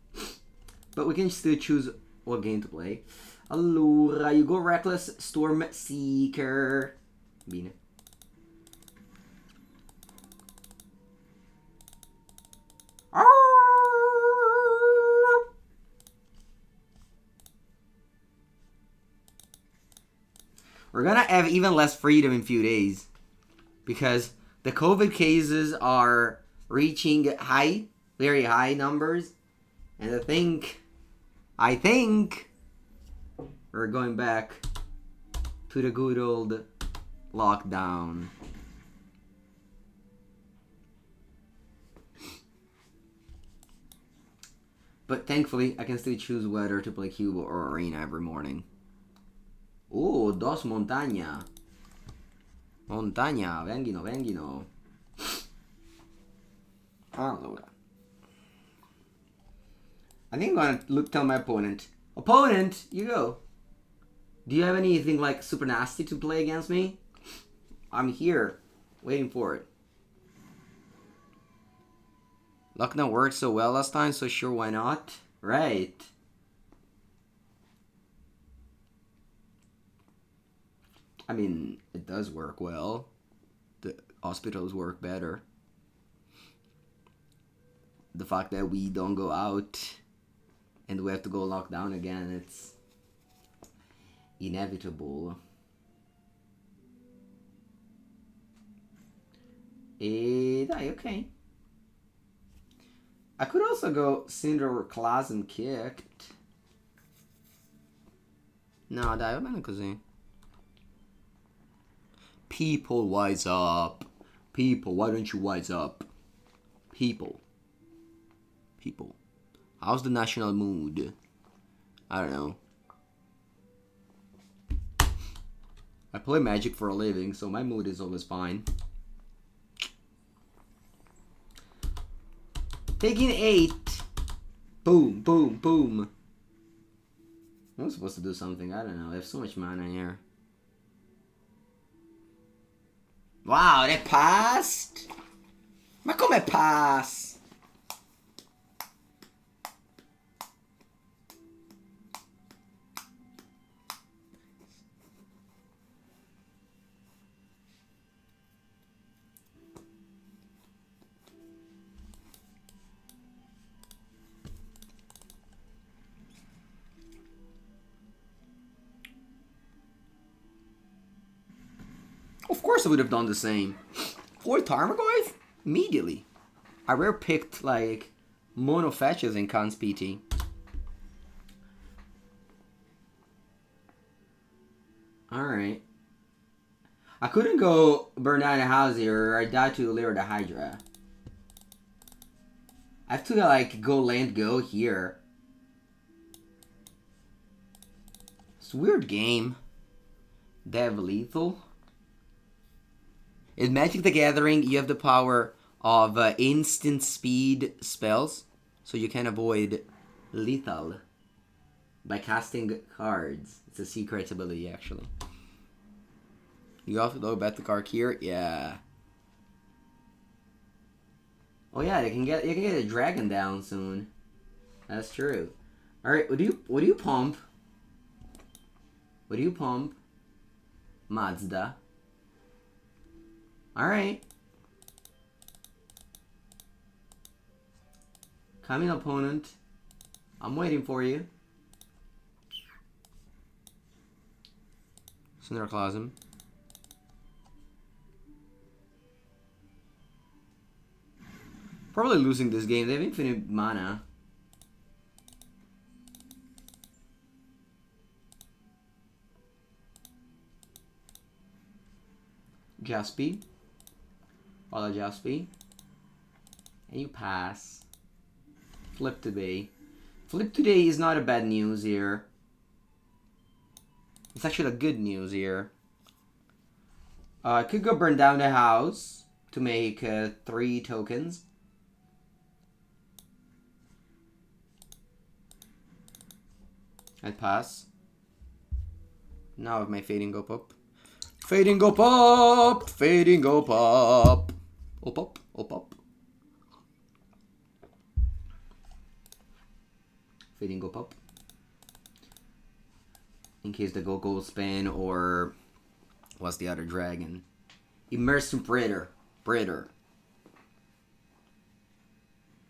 But we can still choose what game to play. Allora, you go Reckless, Storm Seeker. Bene. We're gonna have even less freedom in a few days. Because the COVID cases are reaching high, very high numbers. And I think we're going back to the good old lockdown. But thankfully, I can still choose whether to play Cube or Arena every morning. Oh, dos montaña. Montaña, venghino, venghino. Allora. I think I'm gonna tell my opponent. Opponent, you go. Do you have anything like super nasty to play against me? I'm here, waiting for it. Lockdown worked so well last time, so sure, why not? Right. I mean, it does work well. The hospitals work better. The fact that we don't go out and we have to go locked down again, it's inevitable. Dai, okay. I could also go Cinderclasm kicked. No, dai, va bene così. People, wise up. People, why don't you wise up? People. People. How's the national mood? I don't know. I play Magic for a living, so my mood is always fine. Taking 8. Boom, boom, boom. I was supposed to do something. I don't know. I have so much mana here. Wow, they passed? Ma come pass? Of course I would have done the same. 4 Tarmogoyf? Immediately. I rare picked like mono fetches in Cons PT. Alright. I couldn't go Bernina Housey or I died to Lier the Hydra. I have to like go land go here. It's a weird game. Dev Lethal. In Magic the Gathering, you have the power of instant speed spells, so you can avoid lethal by casting cards. It's a secret ability, actually. You also know about the card here, yeah. Oh yeah, you can get a dragon down soon. That's true. All right, what do you pump? What do you pump? Mazda. All right. Coming opponent. I'm waiting for you. Cinderclasm. Probably losing this game. They have infinite mana. Jaspy. Follow Jaspy. And you pass. Flip today. Flip today is not a bad news here. It's actually a good news here. I could go burn down the house to make 3 tokens. I'd pass. Now with my fading go pop. Fading go pop! Fading go pop! Oh pop, oh pop. Fading go pop. In case the go spin or what's the other dragon? Immersive Predator.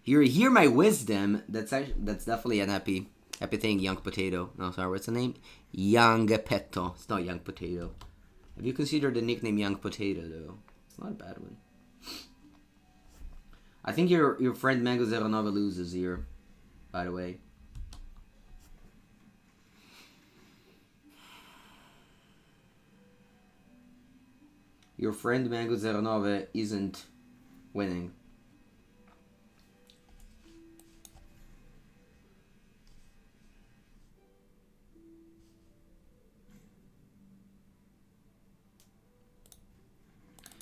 You hear my wisdom. That's definitely an happy thing. Young Potato. No, sorry, what's the name? Young Petto. It's not Young Potato. Have you considered the nickname Young Potato though? It's not a bad one. I think your friend Mango Zeronova loses here, by the way. Your friend Mango Zeronova isn't winning.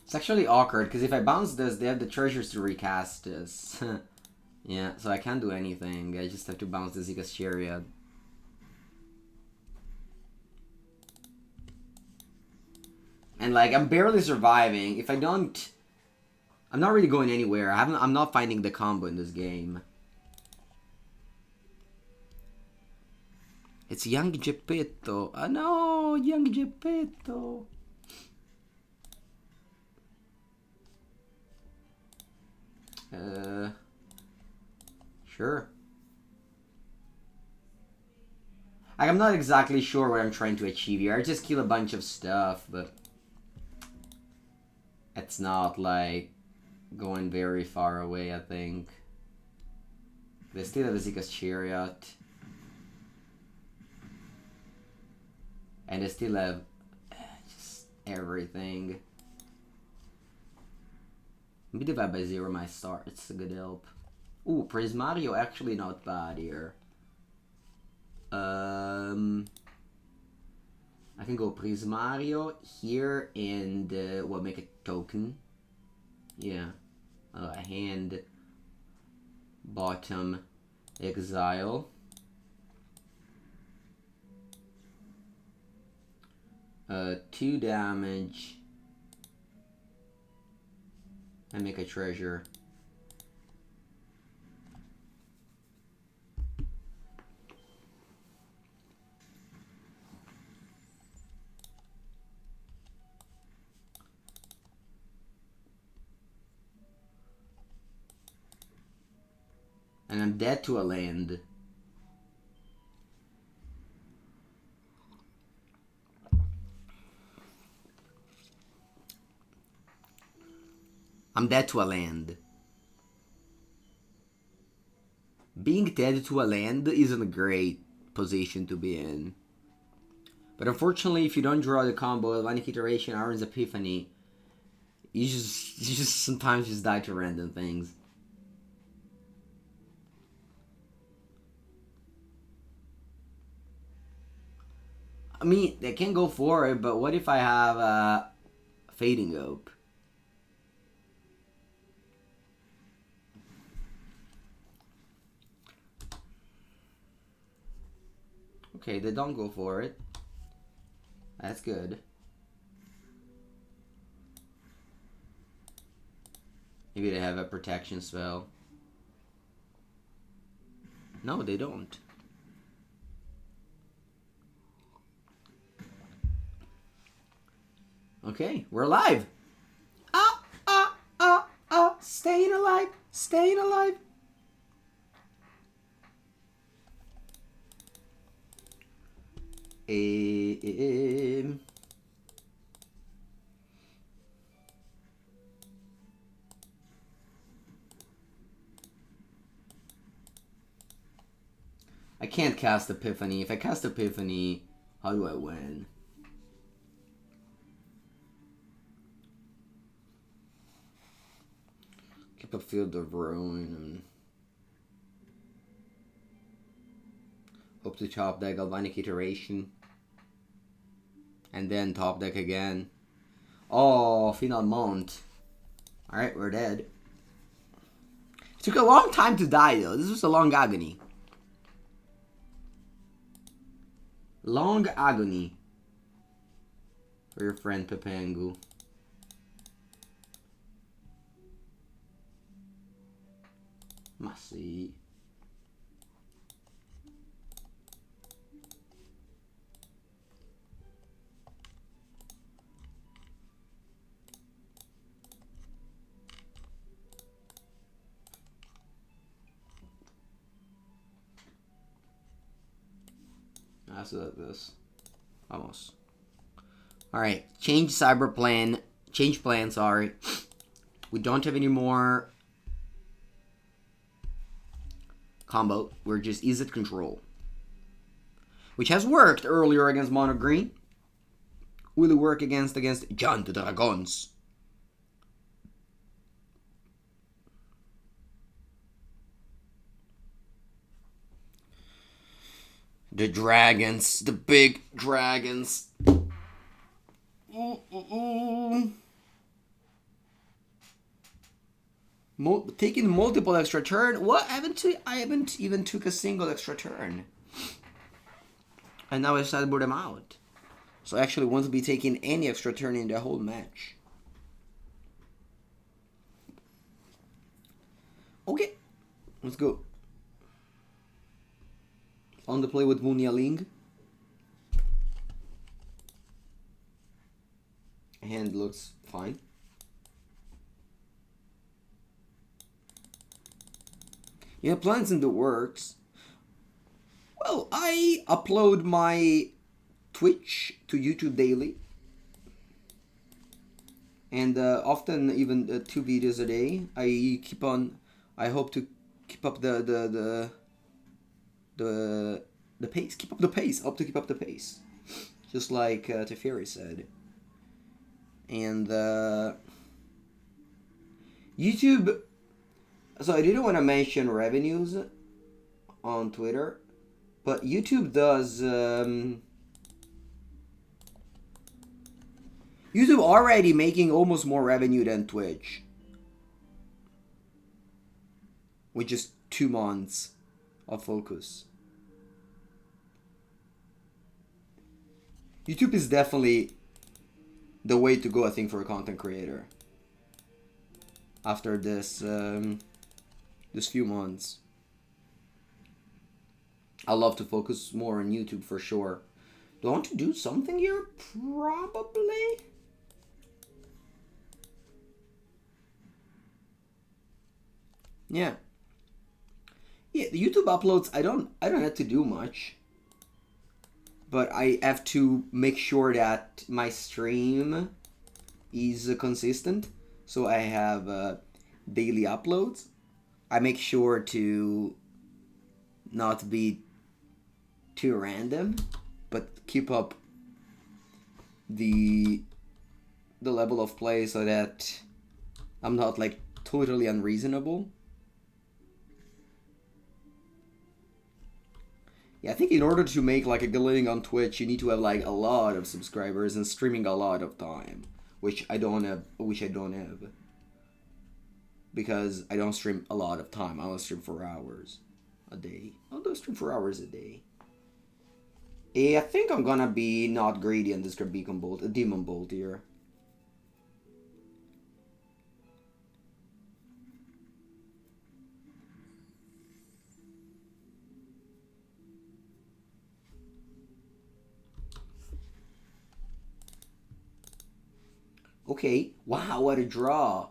It's actually awkward, because if I bounce this, they have the treasures to recast this. Yeah, so I can't do anything. I just have to bounce the Zika's Chariot. And like, I'm barely surviving. If I don't... I'm not really going anywhere. I'm not finding the combo in this game. It's Young Geppetto. Oh no, Young Geppetto. Sure. Like, I'm not exactly sure what I'm trying to achieve here. I just kill a bunch of stuff, but it's not like going very far away, I think. They still have a Zika's Chariot. And they still have just everything. Maybe divide by 0 my start. It's a good help. Ooh, Prismari actually not bad here. I can go Prismari here and what, make a token? Yeah. Hand bottom exile. 2 damage. And make a treasure. And I'm dead to a land. I'm dead to a land. Being dead to a land isn't a great position to be in. But unfortunately, if you don't draw the combo, Galvanic Iteration, Izzet Epiphany, you just sometimes just die to random things. I mean, they can go for it, but what if I have Fading Oak? Okay, they don't go for it. That's good. Maybe they have a protection spell. No, they don't. Okay, we're alive. Staying alive, staying alive. I can't cast Epiphany. If I cast Epiphany, how do I win? Keep a Field of Ruin and hope to top deck Galvanic Iteration. And then top deck again. Oh, Final Mount. Alright, we're dead. It took a long time to die though. This was a long agony. Long agony. For your friend Pepengu. Must see. That's this. Almost. Alright. Change cyber plan. Change plan, sorry. We don't have any more combo. We're just Izzet control. Which has worked earlier against mono green. Will it work against John the Dragons? The dragons, the big dragons. Taking multiple extra turn. What? I haven't even took a single extra turn. And now I sideboard them out. So I actually won't be taking any extra turn in the whole match. Okay, let's go. On the play with Wunia Ling. Hand looks fine. Yeah, plans in the works. Well, I upload my Twitch to YouTube daily. And often even 2 videos a day. I hope to keep up the pace. Keep up the pace. Hope to keep up the pace. Just like Teferi said. And YouTube. So I didn't want to mention revenues on Twitter, but YouTube does. YouTube already making almost more revenue than Twitch, with just 2 months of focus. YouTube is definitely the way to go, I think, for a content creator. After this few months, I love to focus more on YouTube for sure. Do I want to do something here? Probably. Yeah. Yeah, the YouTube uploads, I don't have to do much. But I have to make sure that my stream is consistent. So I have daily uploads. I make sure to not be too random, but keep up the level of play so that I'm not like totally unreasonable. Yeah, I think in order to make like a good living on Twitch, you need to have like a lot of subscribers and streaming a lot of time, which I don't have. Because I don't stream a lot of time. I only stream 4 hours a day. I don't stream 4 hours a day. I think I'm gonna be not greedy on this Beacon Bolt, a Demon Bolt here. Okay, wow, what a draw.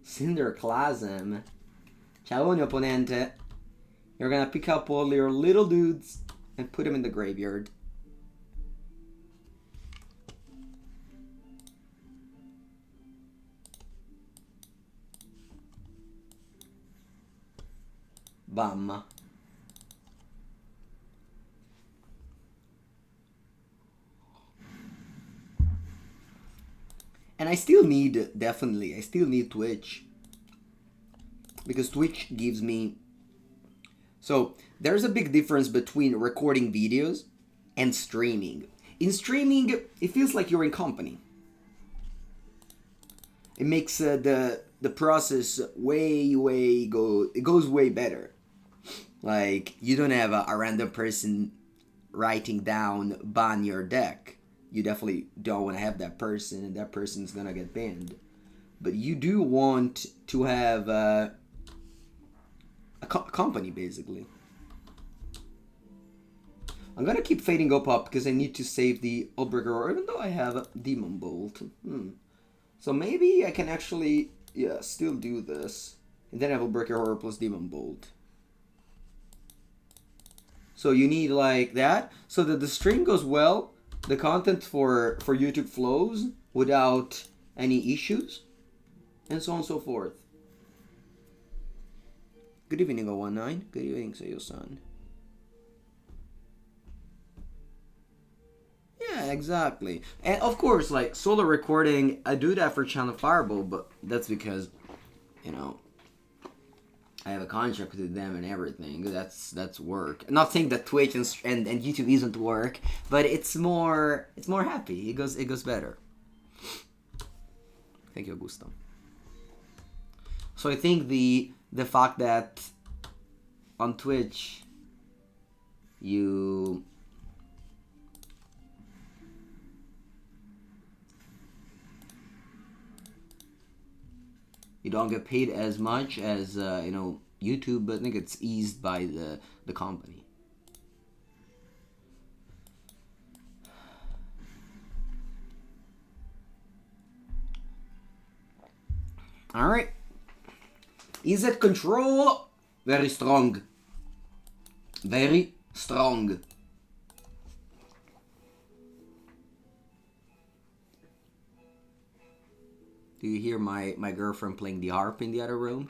Cinderclasm. Ciao, opponente. You're gonna pick up all your little dudes and put them in the graveyard. Bam. And I still need, definitely, I still need Twitch. Because Twitch gives me... So, there's a big difference between recording videos and streaming. In streaming, it feels like you're in company. It makes the process it goes way better. Like, you don't have a random person writing down ban your deck. You definitely don't want to have that person, and that person's gonna get banned. But you do want to have a company, basically. I'm gonna keep fading up because I need to save the Hullbreaker Horror, even though I have a Demon Bolt. So maybe I can actually, yeah, still do this. And then I have Hullbreaker Horror plus Demon Bolt. So you need like that, so that the stream goes well, the content for YouTube flows without any issues, and so on and so forth. Good evening, 019. Good evening, Sayo-san. Yeah, exactly. And of course, like, solo recording, I do that for Channel Fireball, but that's because, you know, I have a contract with them and everything. That's work. I'm not saying that Twitch and YouTube isn't work, but it's more happy. It goes better. Thank you, Augusto. So I think the fact that on Twitch you don't get paid as much as you know, YouTube, but I think it's eased by the company. All right, Izzet control, very strong, very strong. Do you hear my girlfriend playing the harp in the other room?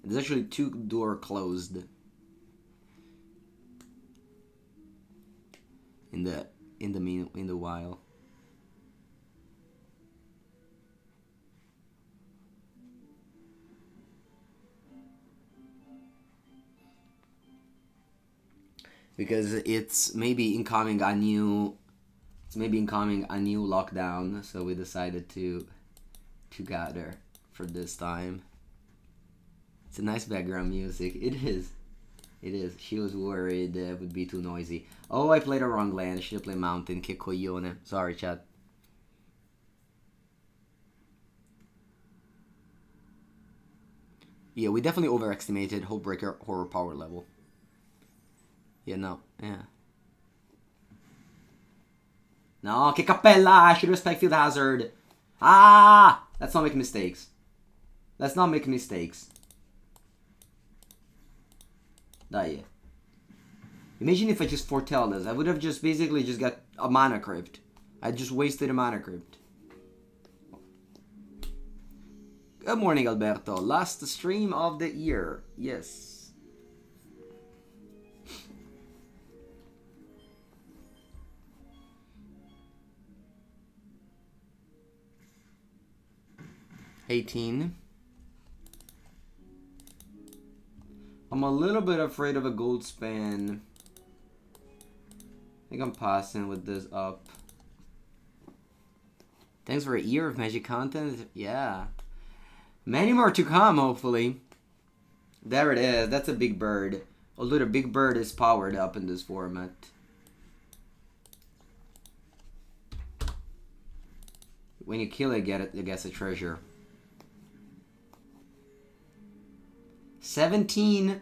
There's actually 2 doors closed in the while. Because it's maybe incoming a new lockdown, so we decided to gather for this time. It's a nice background music. It is. She was worried it would be too noisy. Oh, I played a wrong land. I should have played Mountain. Que coglione. Sorry, chat. Yeah, we definitely overestimated Hullbreaker Horror power level. Yeah, no. Yeah. No, che cappella! I should have Spikefield Hazard. Ah! Let's not make mistakes. Let's not make mistakes. Dai. Imagine if I just foretell this. I would have just basically just got a mana crypt. I just wasted a mana crypt. Good morning, Alberto. Last stream of the year. Yes. $18. I'm a little bit afraid of a gold span. I think I'm passing with this up. Thanks for a year of Magic content. Yeah. Many more to come, hopefully. There it is. That's a big bird. Although the big bird is powered up in this format. When you kill it, it gets a treasure. 17.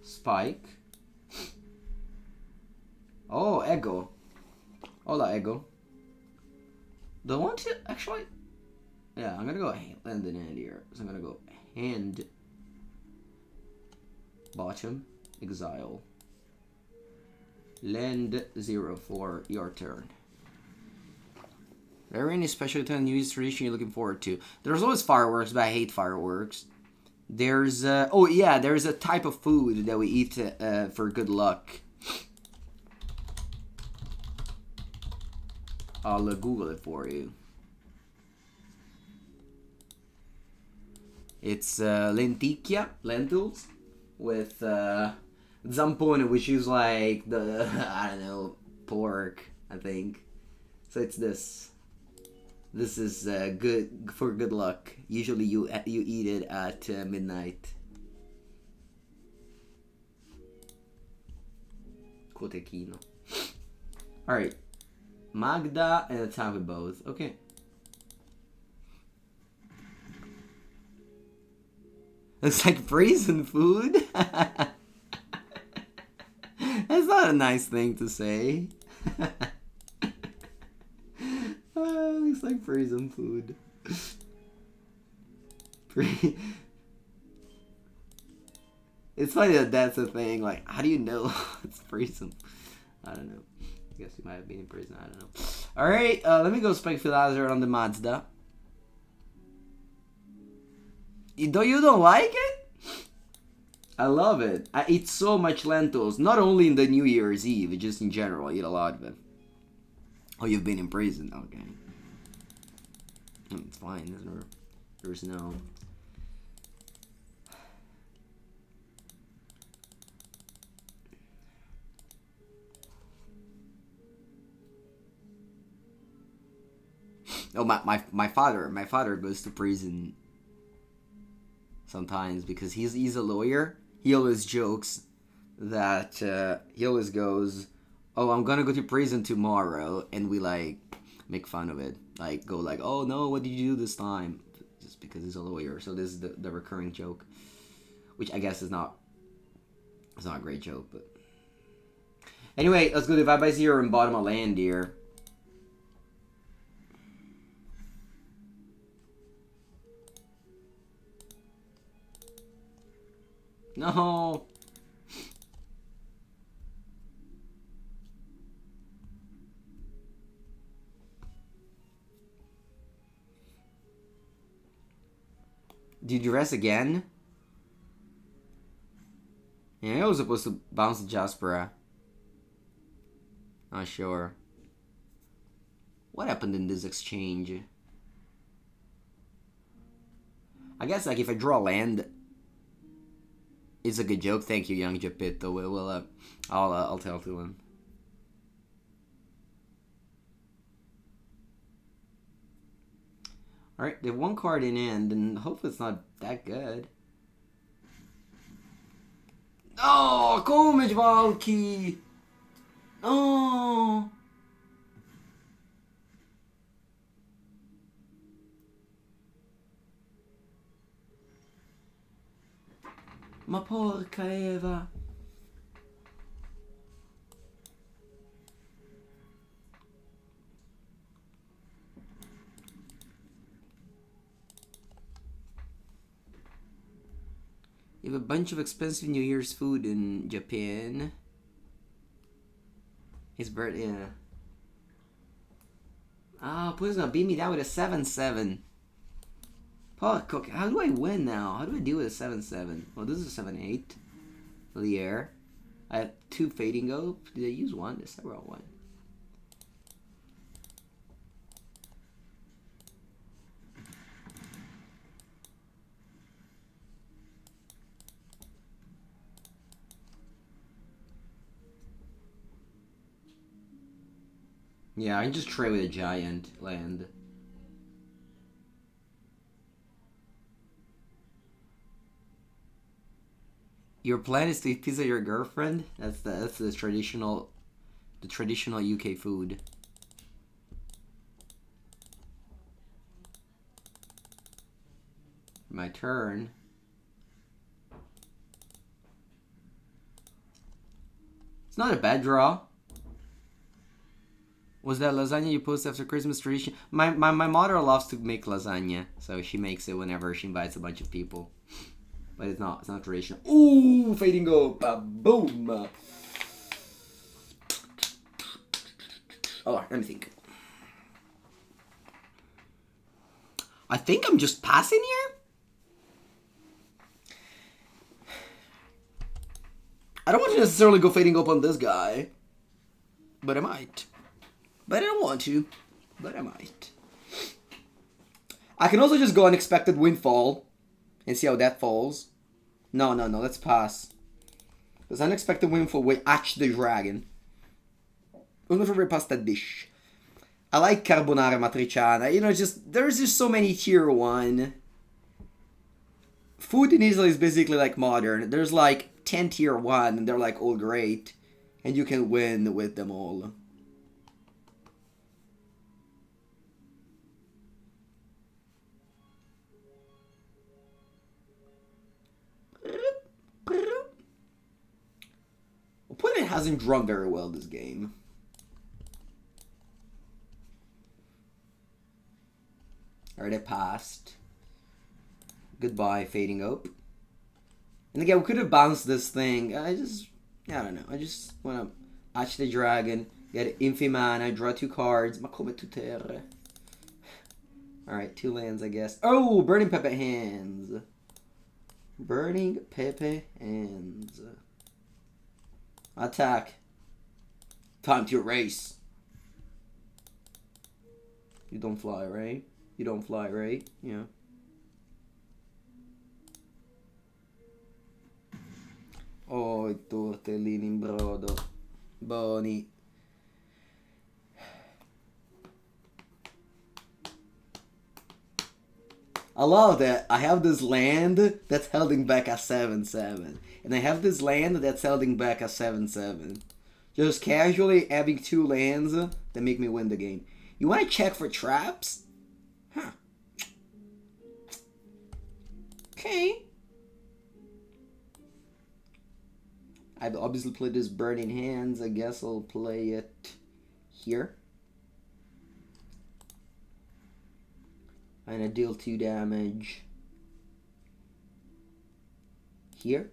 Spike. Oh, Ego. Hola, Ego. Do I want to actually? Yeah, I'm gonna go land in hand here. So I'm gonna go hand. Bottom. Exile. Land 0 for your turn. Are there any special New Year's tradition you're looking forward to? There's always fireworks, but I hate fireworks. There's oh yeah, there's a type of food that we eat for good luck. I'll Google it for you. It's lentils, with zampone, which is like the I don't know, pork, I think. So it's this. This is good for good luck. Usually you eat it at midnight. Cotechino. All right. Magda and attack with both. Okay. Looks like freezing food. That's not a nice thing to say. Looks like freezing food. It's funny that that's a thing. Like, how do you know it's freezing? I don't know. I guess he might have been in prison. I don't know. All right, let me go Spikefield Hazard on the Mazda. You don't like it? I love it. I eat so much lentils. Not only in the New Year's Eve, just in general. I eat a lot of it. Oh, you've been in prison. Okay. It's fine. There's no... Oh, my father goes to prison sometimes because he's a lawyer. He always jokes that he always goes, "Oh, I'm gonna go to prison tomorrow," and we like make fun of it, like go like, "Oh no, what did you do this time?" Just because he's a lawyer. So this is the recurring joke, which I guess is not a great joke, but anyway, let's go to 5/0 and bottom of land here. No. Did you rest again? Yeah, I was supposed to bounce the Jaspera. Not sure. What happened in this exchange? I guess like if I draw land, it's a good joke. Thank you, young Geppetto. I'll tell to him. Alright, they have one card in hand, and hopefully it's not that good. Oh, come Jwalki! Oh! Ma porca Eva! You have a bunch of expensive New Year's food in Japan. His birthday, yeah. Ah, oh, Putin's gonna beat me down with a 7-7. Paul Cook, how do I win now? How do I deal with a 7-7? Well, this is a 7-8. Lier. I have 2 Fading Go. Did I use one? There's several one. Yeah, I can just trade with a giant land. Your plan is to eat pizza your girlfriend? That's the traditional UK food. My turn. It's not a bad draw. Was that lasagna you posted after Christmas tradition? My mother loves to make lasagna, so she makes it whenever she invites a bunch of people. But it's not traditional. Ooh, fading up. Boom. Oh, let me think. I think I'm just passing here. I don't want to necessarily go fading up on this guy, but I might. But I don't want to, but I might. I can also just go Unexpected Windfall and see how that falls. No, let's pass. Because Unexpected Windfall will hatch the dragon. We'll never pass that dish. I like Carbonara Matriciana. You know, there's just so many tier 1. Food in Italy is basically like modern. There's like 10 tier 1 and they're like all great. And you can win with them all. Opponent hasn't drawn very well this game. Alright, I passed. Goodbye, fading up. And again, we could have bounced this thing. I don't know. I just want to hatch the dragon, get Infi Mana, draw 2 cards. Ma come tu terre. Alright, 2 lands, I guess. Oh, Burning Pepe Hands. Burning Pepe Hands. Attack. Time to erase. You don't fly, right? You don't fly, right? Yeah. Oh, i tortellini in brodo. Boni. I love that. I have this land that's holding back a 7/7. And I have this land that's holding back a 7/7. Just casually having 2 lands that make me win the game. You want to check for traps? Huh. Okay. I've obviously played this Burning Hands. I guess I'll play it here. And I deal 2 damage here.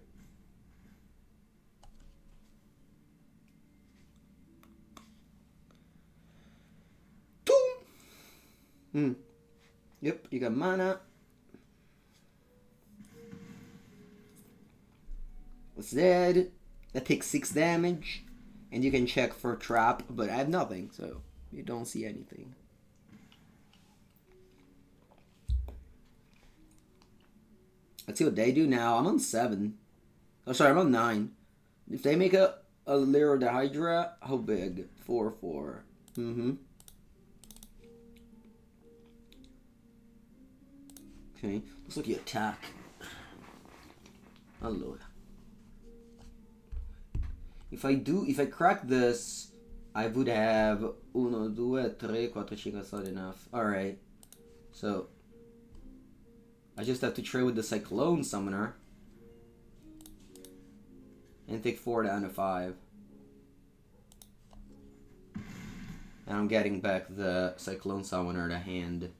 Boom! Yep, you got mana. It's dead. That takes 6 damage. And you can check for trap, but I have nothing, so you don't see anything. Let's see what they do now. I'm on 7. Oh, sorry, I'm on 9. If they make a Lier the Hydra, how big? 4/4. Okay, looks like you attack. Allora. If I crack this, I would have 1, 2, 3, 4, 5. That's not enough. Alright. So, I just have to trade with the Cyclone Summoner. And take 4 down to 5. And I'm getting back the Cyclone Summoner to hand.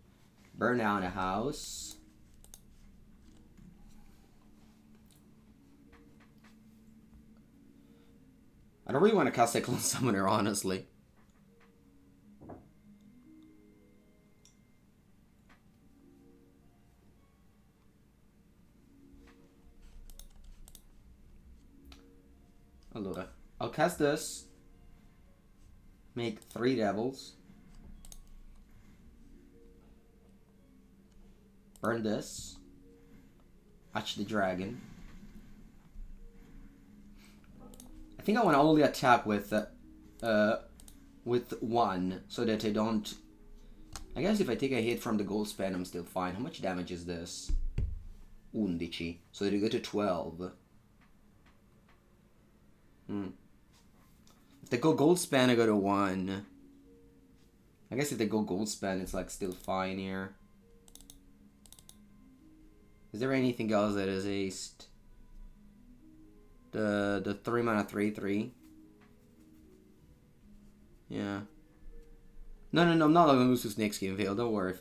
Burn down a house. I don't really want to cast Cyclone Summoner, honestly. Allora, I'll cast this. Make 3 devils. Burn this. Hatch the dragon. I think I want to only attack with with 1 so that I don't... I guess if I take a hit from the gold spend, I'm still fine. How much damage is this? 11. So they go to 12. If they go gold spend, I go to 1. I guess if they go gold spend, it's like still fine here. Is there anything else that is aced? The 3 mana 3/3. Yeah. No, I'm not gonna lose to Snakeskin Veil. Don't worry.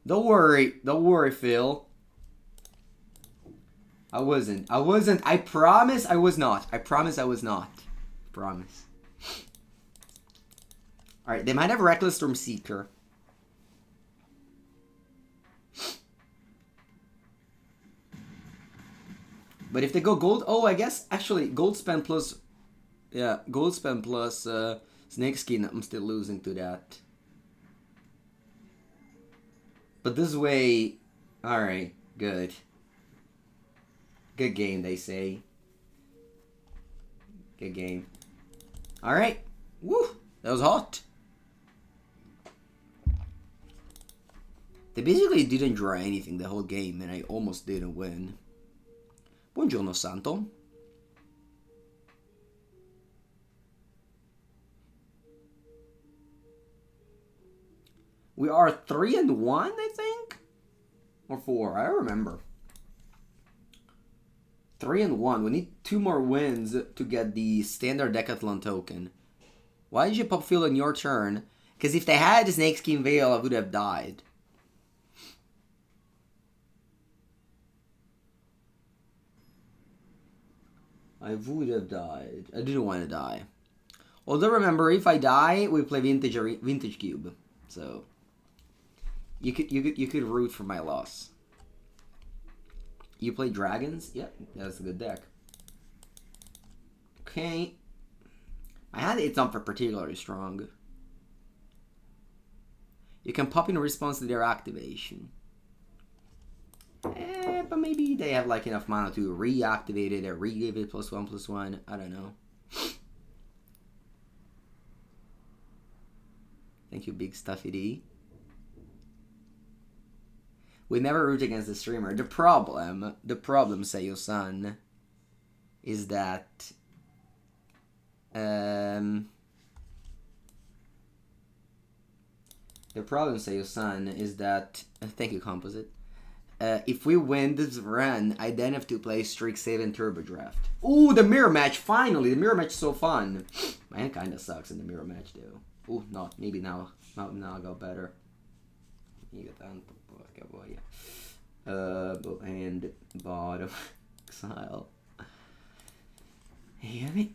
Don't worry, Phil. I wasn't. I promise I was not. I promise I was not. Promise. Alright, they might have Reckless Stormseeker. But if they go gold... Oh, I guess, actually, gold spend plus... Yeah, gold spend plus Snakeskin, I'm still losing to that. But this way... Alright, good. Good game, they say. Good game. Alright. Woo! That was hot. They basically didn't draw anything the whole game, and I almost didn't win. Buongiorno, Santo. We are 3-1, I think? Or 4, I don't remember. 3-1. We need 2 more wins to get the standard Decathlon token. Why did you pop Phil on your turn? Because if they had the Snakeskin Veil, I would have died. I would have died. I didn't want to die. Although remember, if I die, we play Vintage Cube. So you could root for my loss. You play Dragons? Yep, that's a good deck. Okay. I had it's not for particularly strong. You can pop in response to their activation. But maybe they have like enough mana to reactivate it or re-give it +1/+1. I don't know. Thank you, Big Stuffy D. We never root against the streamer. The problem, Sayo-san, is that the problem, Sayo-san, is that thank you, Composite. If we win this run, I then have to play Streak Save and Turbo Draft. Ooh, the mirror match! Finally, the mirror match is so fun. Man, kind of sucks in the mirror match though. Ooh, no, maybe now I got better. And bottom exile. You hear me?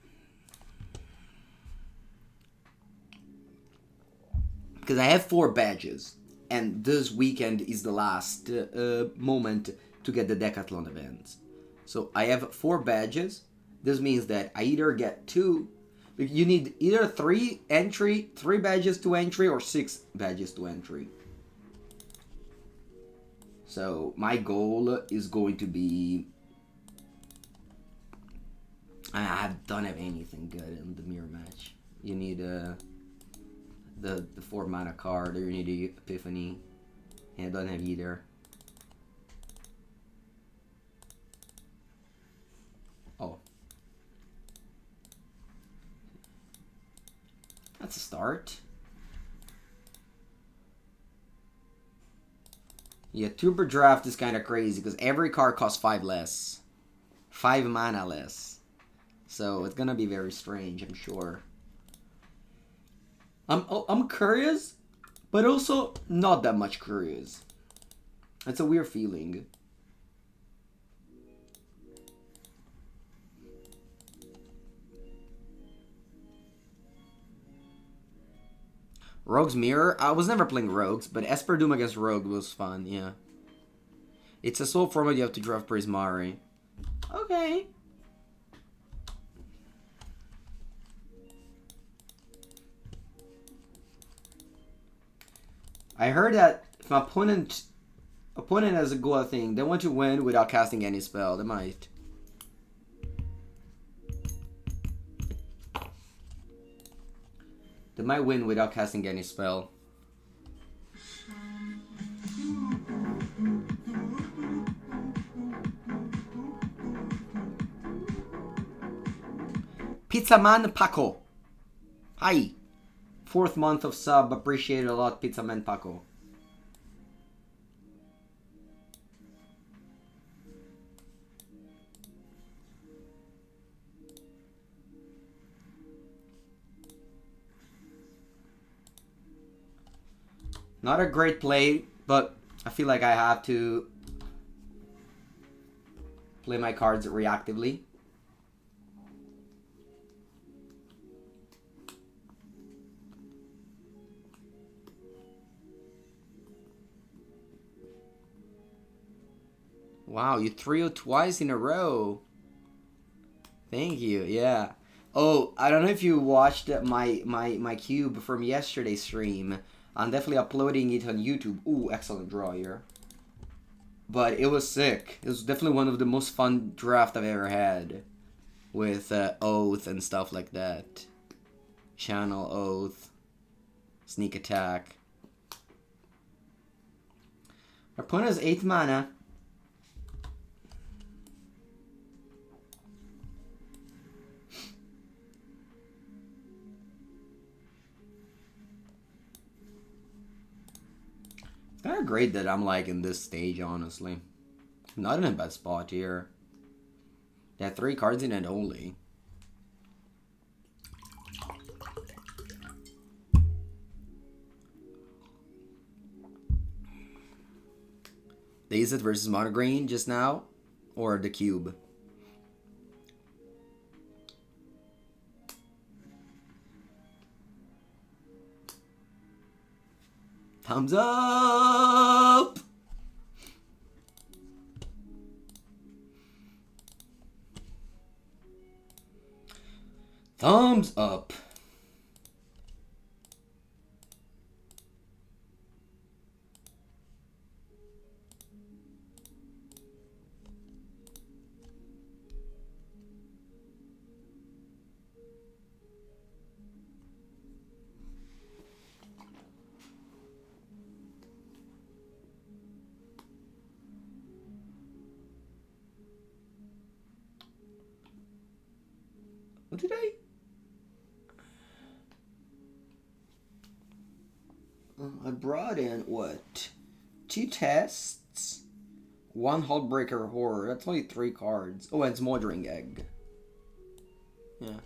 Because I have 4 badges. And this weekend is the last moment to get the Decathlon events. So I have 4 badges. This means that I either get 2. You need either 3 badges to entry, or 6 badges to entry. So my goal is going to be... I don't have anything good in the mirror match. You need the 4 mana card, or you need the Epiphany, and I don't have either. Oh. That's a start. Yeah, Turbo Draft is kind of crazy, because every card costs 5 less. 5 mana less. So it's gonna be very strange, I'm sure. I'm curious, but also not that much curious. It's a weird feeling. Rogue's Mirror? I was never playing Rogues, but Esper Doom against Rogue was fun, yeah. It's a soul format you have to draft Prismari. Okay. I heard that if my opponent has a goal thing, they want to win without casting any spell. They might. They might win without casting any spell. Pizza Man Paco. Hi. 4th month of sub. Appreciate it a lot, Pizza Man Paco. Not a great play, but I feel like I have to play my cards reactively. Wow, you 3-0 twice in a row. Thank you, yeah. Oh, I don't know if you watched my cube from yesterday's stream. I'm definitely uploading it on YouTube. Ooh, excellent draw here. But it was sick. It was definitely one of the most fun draft I've ever had. With Oath and stuff like that. Channel Oath. Sneak Attack. Our opponent has 8 mana. It's kind of great that I'm like in this stage, honestly. I'm not in a bad spot here. They have 3 cards in it only. The Izzet versus Mono Green just now, or the cube? Thumbs up! Thumbs up. What did I brought in, what? 2 tests, 1 Hullbreaker Horror. That's only 3 cards. Oh, and Smoldering Egg. Yeah.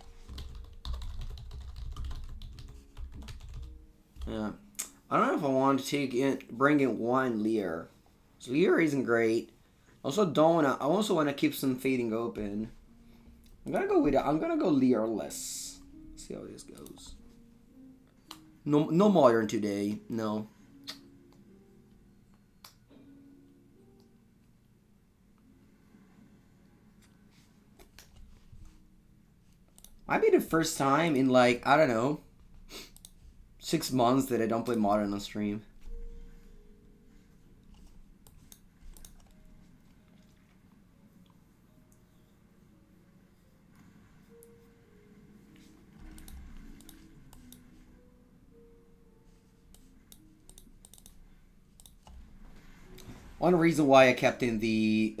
Yeah. I don't know if I want to bring in 1 Lier. So Lier isn't great. Also, I also want to keep some Fading Open. I'm gonna go Lierless. See how this goes. No modern today. No. Might be the first time in like, I don't know, 6 months that I don't play modern on stream. One reason why I kept in the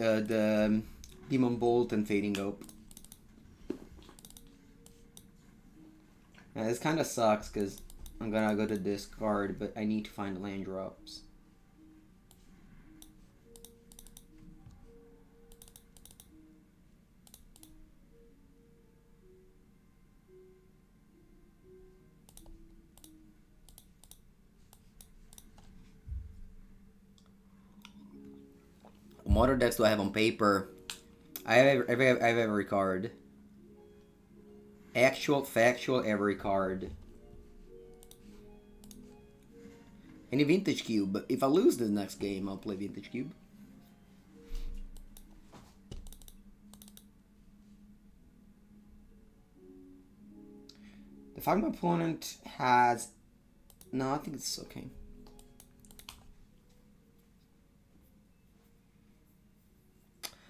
Demon Bolt and Fading Hope. This kind of sucks because I'm gonna go to discard, but I need to find land drops. What other decks do I have on paper? I have every card. Actual, factual, every card. Any Vintage Cube, but if I lose the next game, I'll play Vintage Cube. The fact my opponent has... No, I think it's okay.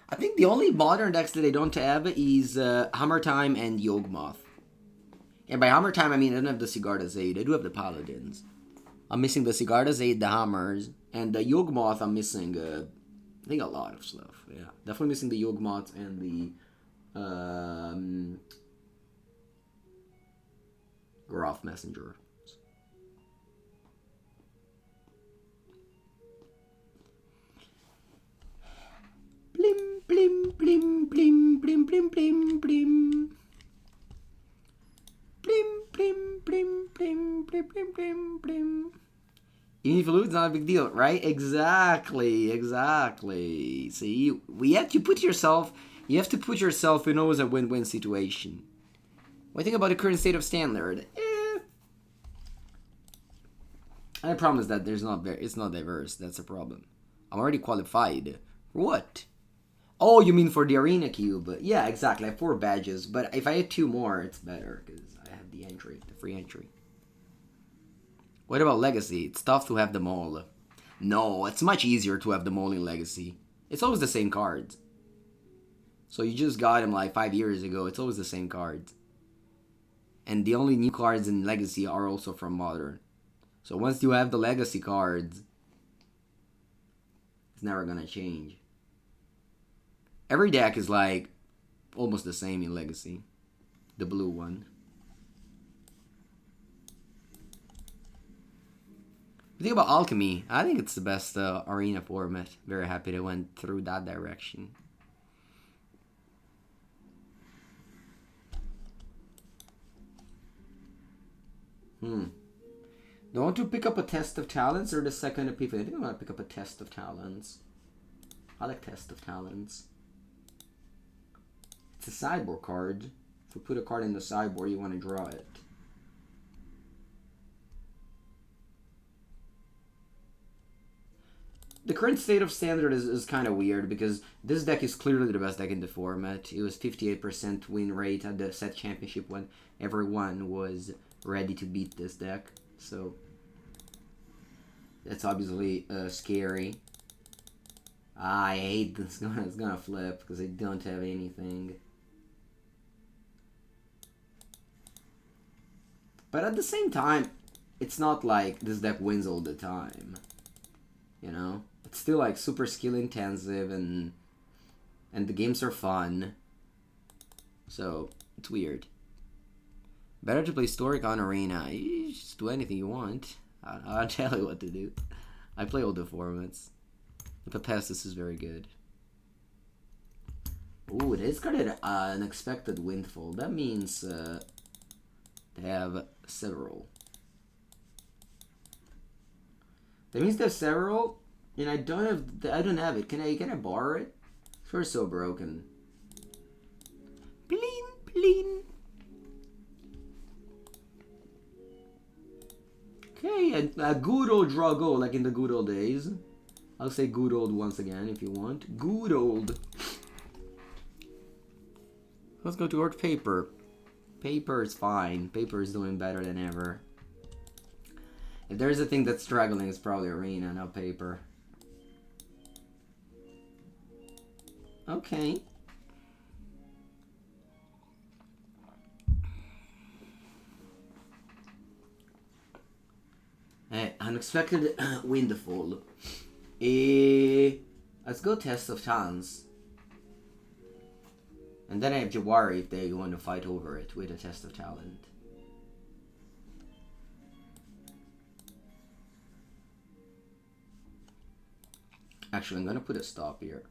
I think the only modern decks that I don't have is Hammer Time and Yawgmoth. And by Hammer Time, I mean I don't have the Sigarda's Aid. I do have the Paladins. I'm missing the Sigarda's Aid, the Hammers, and the Yawgmoth. I'm missing, I think, a lot of stuff. Yeah, definitely missing the Yawgmoth and the Graph Messenger. Blim, blim, blim, blim, blim, blim, blim, blim. Blim, blim, blim, blim, blim, blim, blim, blim. Even if you lose, it's not a big deal, right? Exactly, exactly. See, you have to put yourself in always a win-win situation. What do you think about the current state of Standard? And the problem is that it's not diverse. That's a problem. I'm already qualified. For what? Oh, you mean for the Arena Cube? Yeah, exactly. I have 4 badges, but if I had 2 more, it's better because I have the free entry. What about Legacy? It's tough to have them all. No, it's much easier to have them all in Legacy. It's always the same cards. So you just got them like 5 years ago. It's always the same cards. And the only new cards in Legacy are also from Modern. So once you have the Legacy cards, it's never gonna change. Every deck is like almost the same in Legacy. The blue one. The thing about Alchemy, I think it's the best arena format. Very happy they went through that direction. Do I want to pick up a Test of Talents or the second Epiphany? I think I'm going to pick up a Test of Talents. I like Test of Talents. It's a sideboard card. If you put a card in the sideboard, you want to draw it. The current state of Standard is kind of weird because this deck is clearly the best deck in the format. It was 58% win rate at the set championship when everyone was ready to beat this deck. So that's obviously scary. I hate this. It's gonna flip because I don't have anything. But at the same time, it's not like this deck wins all the time. You know? It's still like super skill intensive and the games are fun. So it's weird. Better to play Historic on Arena. You just do anything you want. I'll tell you what to do. I play all the formats. The Pestis is very good. Ooh, it is carded an Unexpected Windfall. That means they have several. That means they have several, and I don't have it. Can I borrow it? Sure, so broken. Bleen, bleen. Okay, a good old Drago, like in the good old days. I'll say good old once again if you want. Good old. Let's go towards Paper. Paper is fine. Paper is doing better than ever. If there's a thing that's struggling, it's probably Arena, not Paper. Okay. Unexpected Windfall. Let's go Test of Talents. And then I have Jwari if they want to fight over it with a Test of Talent. Actually, I'm gonna put a stop here.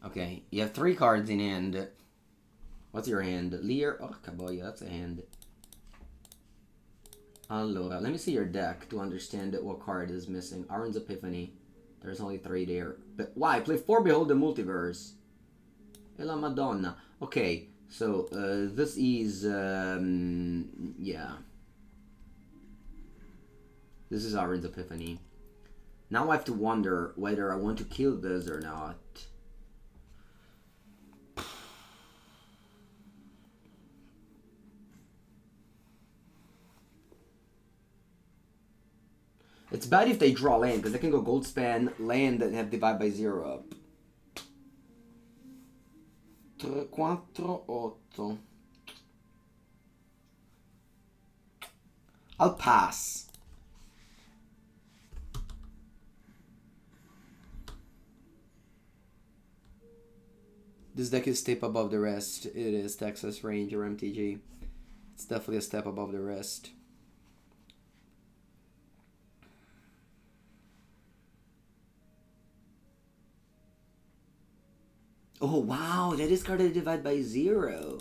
Okay, you have 3 cards in hand. What's your hand? Lier? Oh, Kaboya, that's a hand. Allora, let me see your deck to understand what card is missing. Arrund's Epiphany. There's only 3 there. But why? Play 4 Behold the Multiverse. E la Madonna. Okay, so this is yeah. This is Arrund's Epiphany. Now I have to wonder whether I want to kill this or not. It's bad if they draw land, because they can go Goldspan, land, and have divide by 0 up. 3, 4, 8. I'll pass. This deck is a step above the rest. It is Texas Ranger MTG. It's definitely a step above the rest. Oh wow, that is carded divide by 0.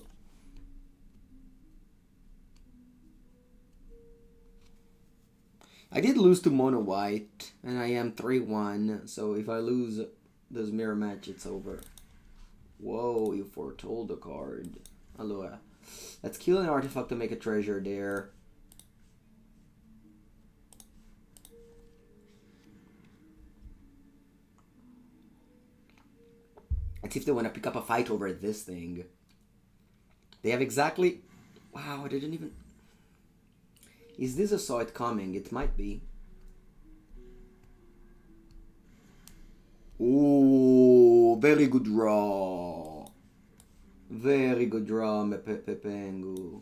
I did lose to mono white, and I am 3-1, so if I lose this mirror match, it's over. Whoa, you foretold the card. Aloha. Let's kill an artifact to make a treasure there. Let's see if they want to pick up a fight over this thing. They have exactly... Wow, I didn't even... Is this a saw it coming? It might be. Ooh, very good draw. Very good draw, me Pengu.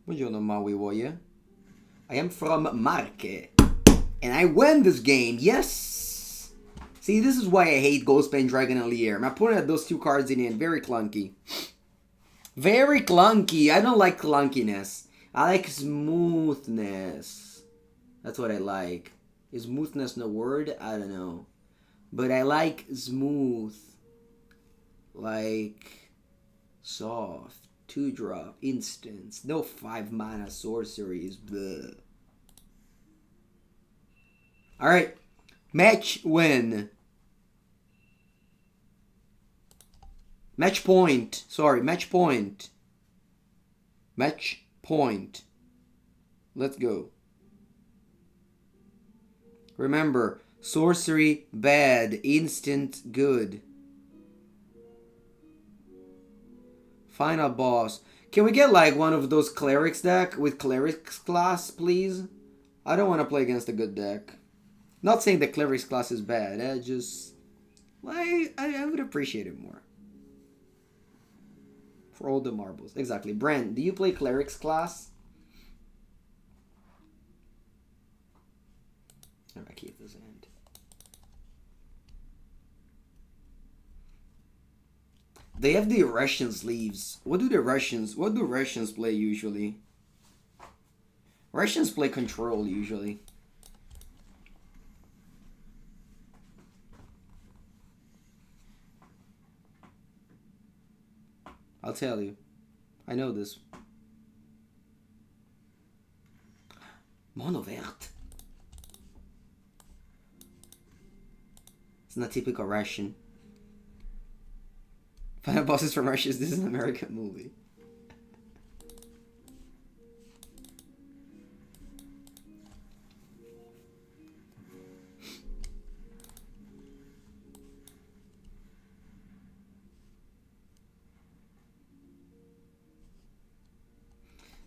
Buongiorno, Maui warrior. I am from Marche. And I win this game, yes! See, this is why I hate Ghostbane Dragon and Lier. My opponent had those 2 cards in the end. Very clunky. Very clunky. I don't like clunkiness. I like smoothness. That's what I like. Is smoothness no word? I don't know. But I like smooth. Like soft. 2-drop. Instants. No 5-mana sorceries. Bleh. Alright. Match win. Match point. Sorry, match point. Match point. Let's go. Remember, sorcery bad, instant good. Final boss. Can we get like one of those clerics deck with clerics class, please? I don't want to play against a good deck. Not saying the clerics class is bad. I just... I would appreciate it more. For all the marbles. Exactly. Brent, do you play clerics class? I keep this end. They have the Russian sleeves. What do Russians play usually? Russians play control usually. I'll tell you. I know this. Mono vert. It's not typical Russian. Final bosses from Russia. This is an American movie.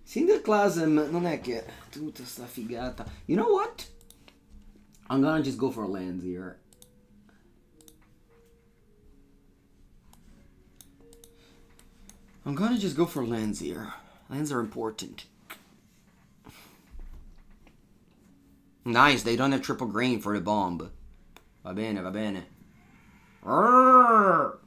Cinderclasm non è che tutta sta figata. You know what? I'm gonna just go for lands here. I'm gonna just go for lands here. Lands are important. Nice, they don't have triple green for the bomb. Va bene, va bene. Arrgh!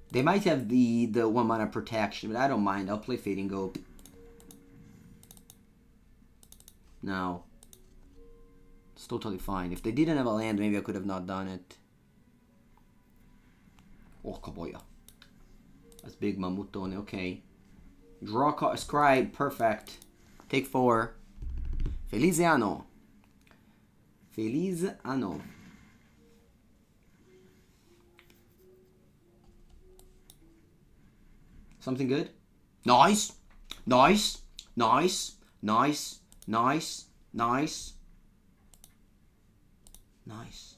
They might have the 1-mana protection, but I don't mind. I'll play Fading Goat. No. It's totally fine. If they didn't have a land, maybe I could have not done it. Oh, kaboya. That's big Mamutone, okay. Draw a Scribe, perfect. Take 4. Feliz Anno. Feliz Anno. Something good? Nice! Nice! Nice! Nice! Nice! Nice! Nice.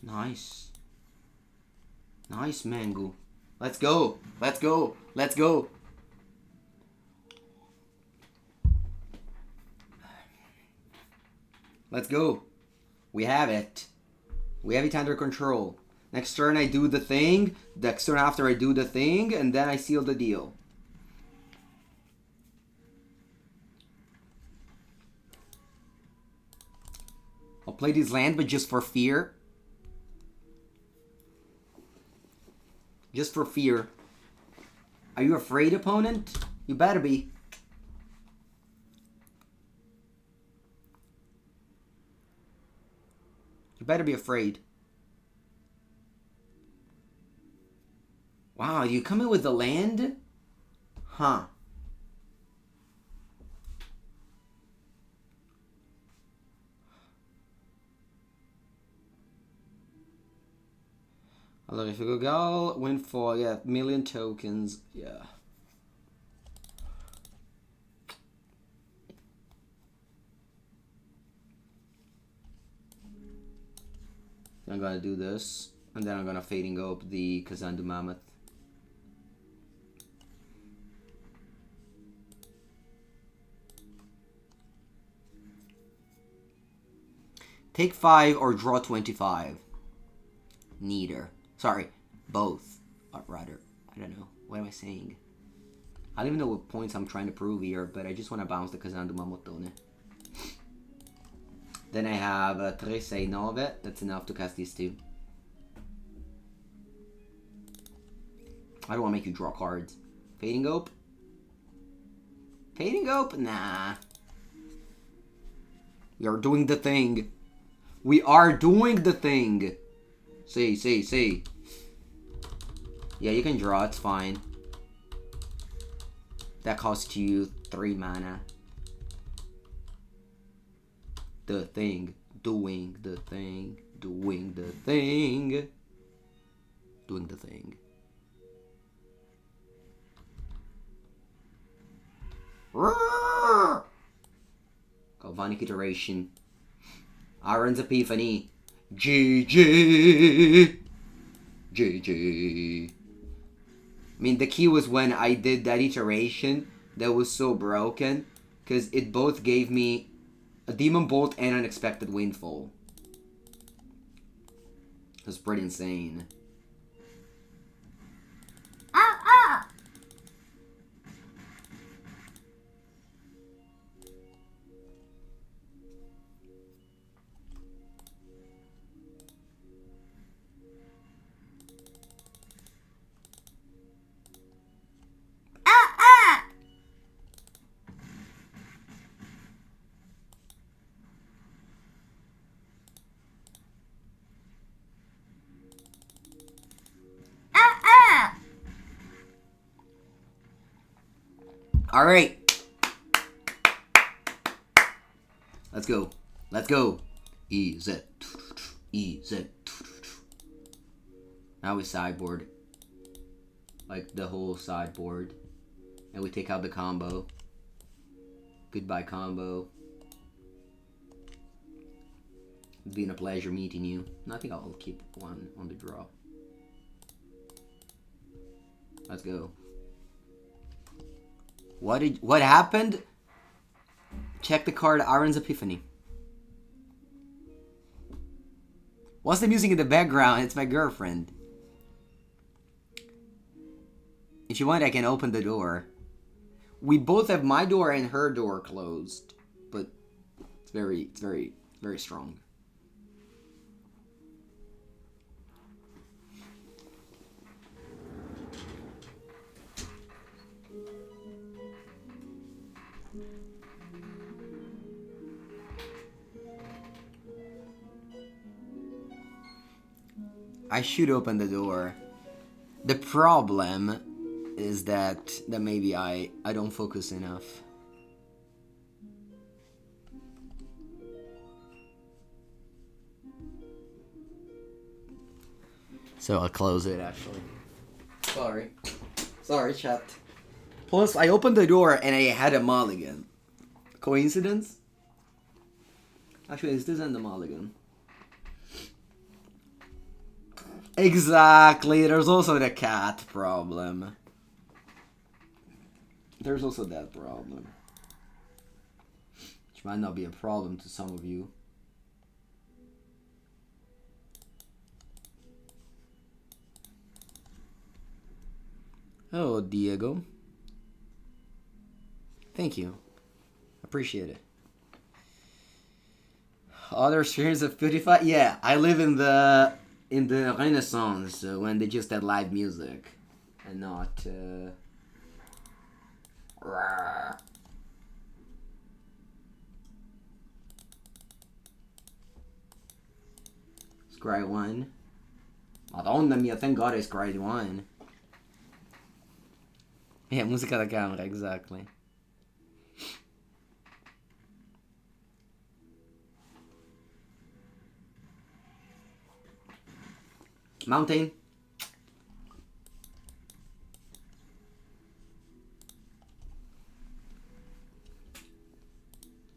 Nice. Nice, Mengu. Let's go. Let's go. Let's go. Let's go. We have it. We have it under control. Next turn I do the thing. Next turn after I do the thing. And then I seal the deal. I'll play this land, but just for fear. Just for fear. Are you afraid, opponent? You better be. You better be afraid. Wow, you come in with the land? Huh. Although if you go Galvanic Windfall, yeah, million tokens, yeah. I'm gonna do this, and then I'm gonna fading up the Kazandu Mammoth. Take 5 or draw 25. Neither. Sorry, both. Or rather, I don't know. What am I saying? I don't even know what points I'm trying to prove here, but I just want to bounce the Kazandu Mamotone. Then I have 3, 6, 9. That's enough to cast these two. I don't want to make you draw cards. Fading Ope? Fading Ope? Nah. We are doing the thing. We are doing the thing. See. Yeah, you can draw. It's fine. That costs you 3 mana. The thing. Doing the thing. Doing the thing. Doing the thing. Galvanic Iteration. Arrund's Epiphany. GG. GG. I mean, the key was when I did that iteration that was so broken, because it both gave me a Demon Bolt and Unexpected Windfall. It was pretty insane. All right. Let's go. Let's go. Izzet. Izzet. Now we sideboard. Like the whole sideboard. And we take out the combo. Goodbye combo. It's been a pleasure meeting you. I think I'll keep one on the draw. Let's go. What happened? Check the card Arrund's Epiphany. What's the music in the background? It's my girlfriend. If you want, I can open the door. We both have my door and her door closed, but it's very strong. I should open the door. The problem is that maybe I don't focus enough. So I'll close it actually. Sorry, chat. Plus, I opened the door and I had a mulligan. Coincidence? Actually, this isn't the mulligan. Exactly, there's also the cat problem. There's also that problem. Which might not be a problem to some of you. Oh, Diego. Thank you. Appreciate it. Other streams of PewDiePie? Yeah, I live in the Renaissance when they just had live music and not Scry 1. Madonna mia, thank God I Scry 1. Yeah, musica da camera, exactly. Mountain.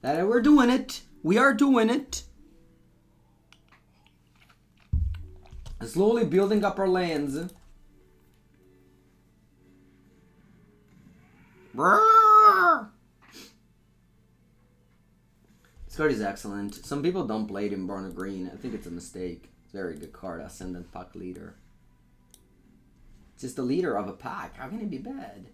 We're doing it. We are doing it. Slowly building up our lands. This card is excellent. Some people don't play it in Born of Green. I think it's a mistake. It's a very good card. Ascendant Pack Leader. It's just the leader of a pack. How can it be bad?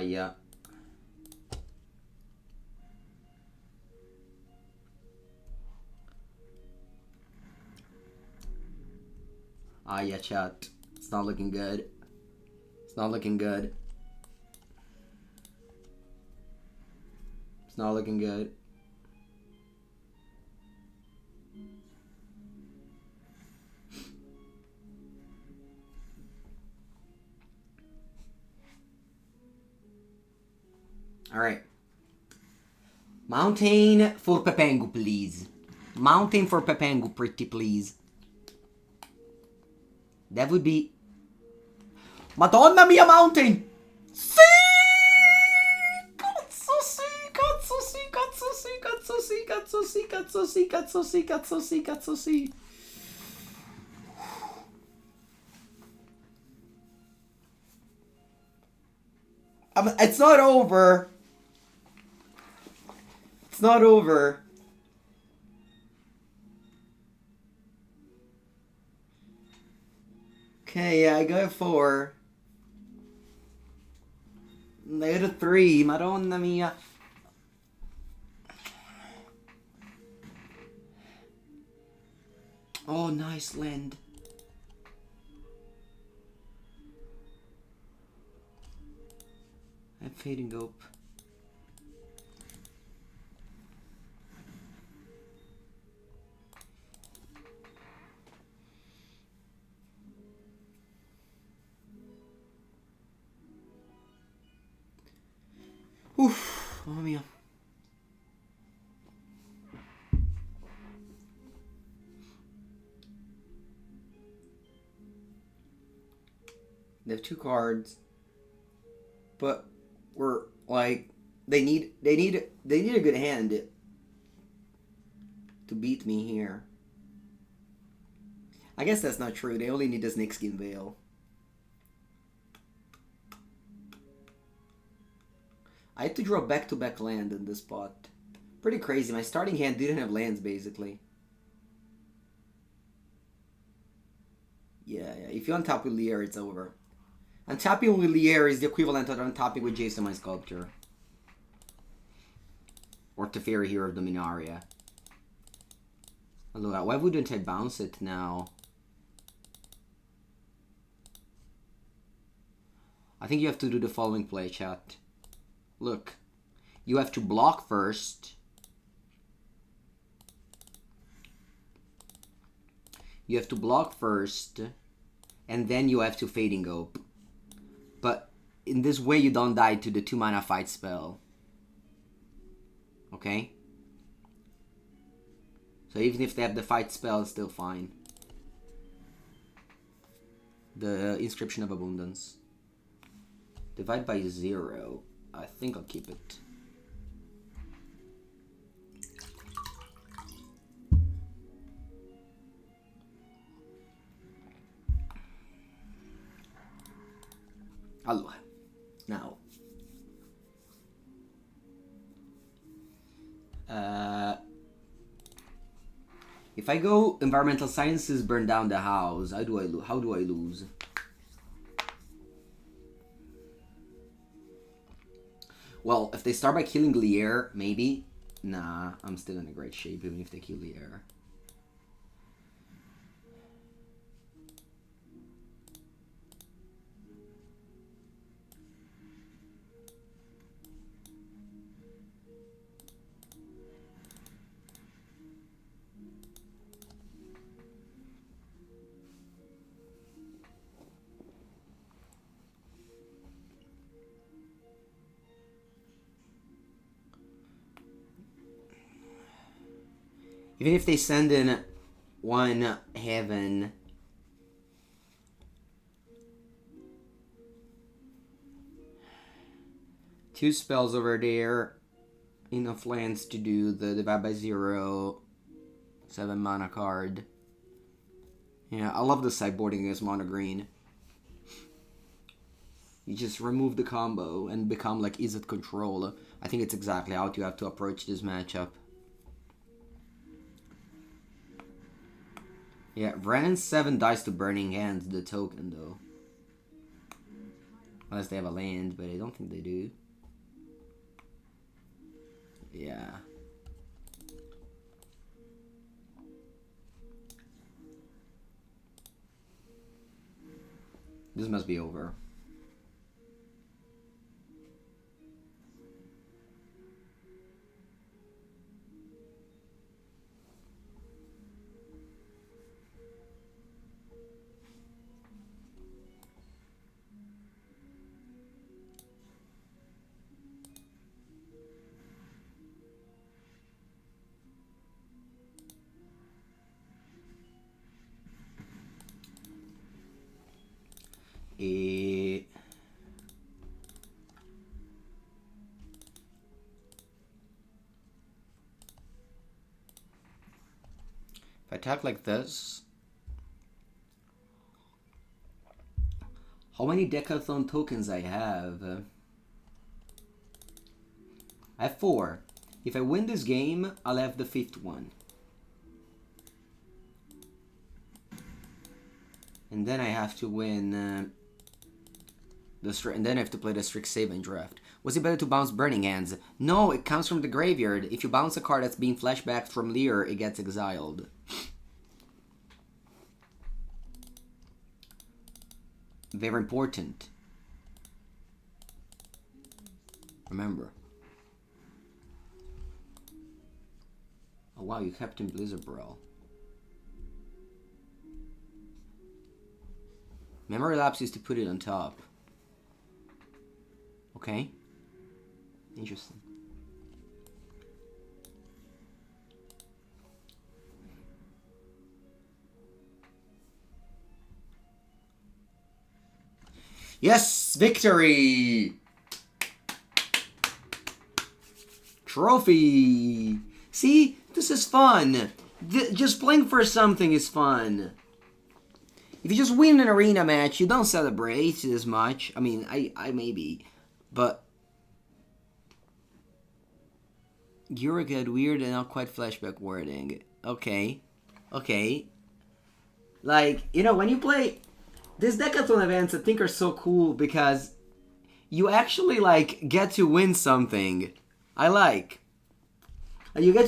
Yeah. Yeah, chat. It's not looking good. It's not looking good. It's not looking good. Alright. Mountain for Pepengu, please. Mountain for Pepengu, pretty please. That would be... Madonna mia, mountain! Sì! Cazzo sì, cazzo sì, cazzo sì, cazzo sì, cazzo sì, cazzo sì, cazzo sì, cazzo sì, cazzo sì. It's not over. It's not over. Okay, yeah, I got a 4. I got a 3. Madonna mia. Oh, nice land. I'm fading up. Oof, mamma mia. They have 2 cards, but we're like they need a good hand to beat me here. I guess that's not true. They only need a Snakeskin Veil. I had to draw back-to-back land in this spot. Pretty crazy. My starting hand didn't have lands, basically. Yeah. If you untap with Lier, it's over. Untapping with Lier is the equivalent of untapping with Jason My Sculptor. Or Teferi Hero of Dominaria. Look, why wouldn't I bounce it now? I think you have to do the following play, chat. Look, you have to block first. You have to block first, and then you have to Fading Hope. But in this way, you don't die to the 2-mana fight spell. Okay? So even if they have the fight spell, it's still fine. The Inscription of Abundance. Divide by 0. I think I'll keep it. Allora, now. If I go environmental sciences, burn down the house, how do I lose? Well, if they start by killing Lier, maybe. Nah, I'm still in a great shape even if they kill Lier. Even if they send in one Heaven, two spells over there, enough lands to do the divide by 0, 7 mana card. Yeah, I love the sideboarding against mono green. You just remove the combo and become like Izzet control. I think it's exactly how you have to approach this matchup. Yeah, Brennan's 7 dies to Burning Hands, the token, though. Unless they have a land, but I don't think they do. Yeah. This must be over. If I attack like this, how many Decathlon tokens I have? I have 4. If I win this game, I'll have the 5th one. And then I have to win and then I have to play the Strixhaven draft. Was it better to bounce Burning Hands? No, it comes from the graveyard. If you bounce a card that's being flashbacked from Lier, it gets exiled. Very important. Remember. Oh wow, you kept in Blizzard Brawl. Memory Lapse used to put it on top. Okay. Interesting. Yes! Victory! Trophy! See? This is fun. Just playing for something is fun. If you just win an arena match, you don't celebrate as much. I mean, I maybe. But you're good, weird, and not quite flashback wording. Okay. Okay. Like, you know, when you play these Decathlon events, I think are so cool because you actually, like, get to win something. I like. And you get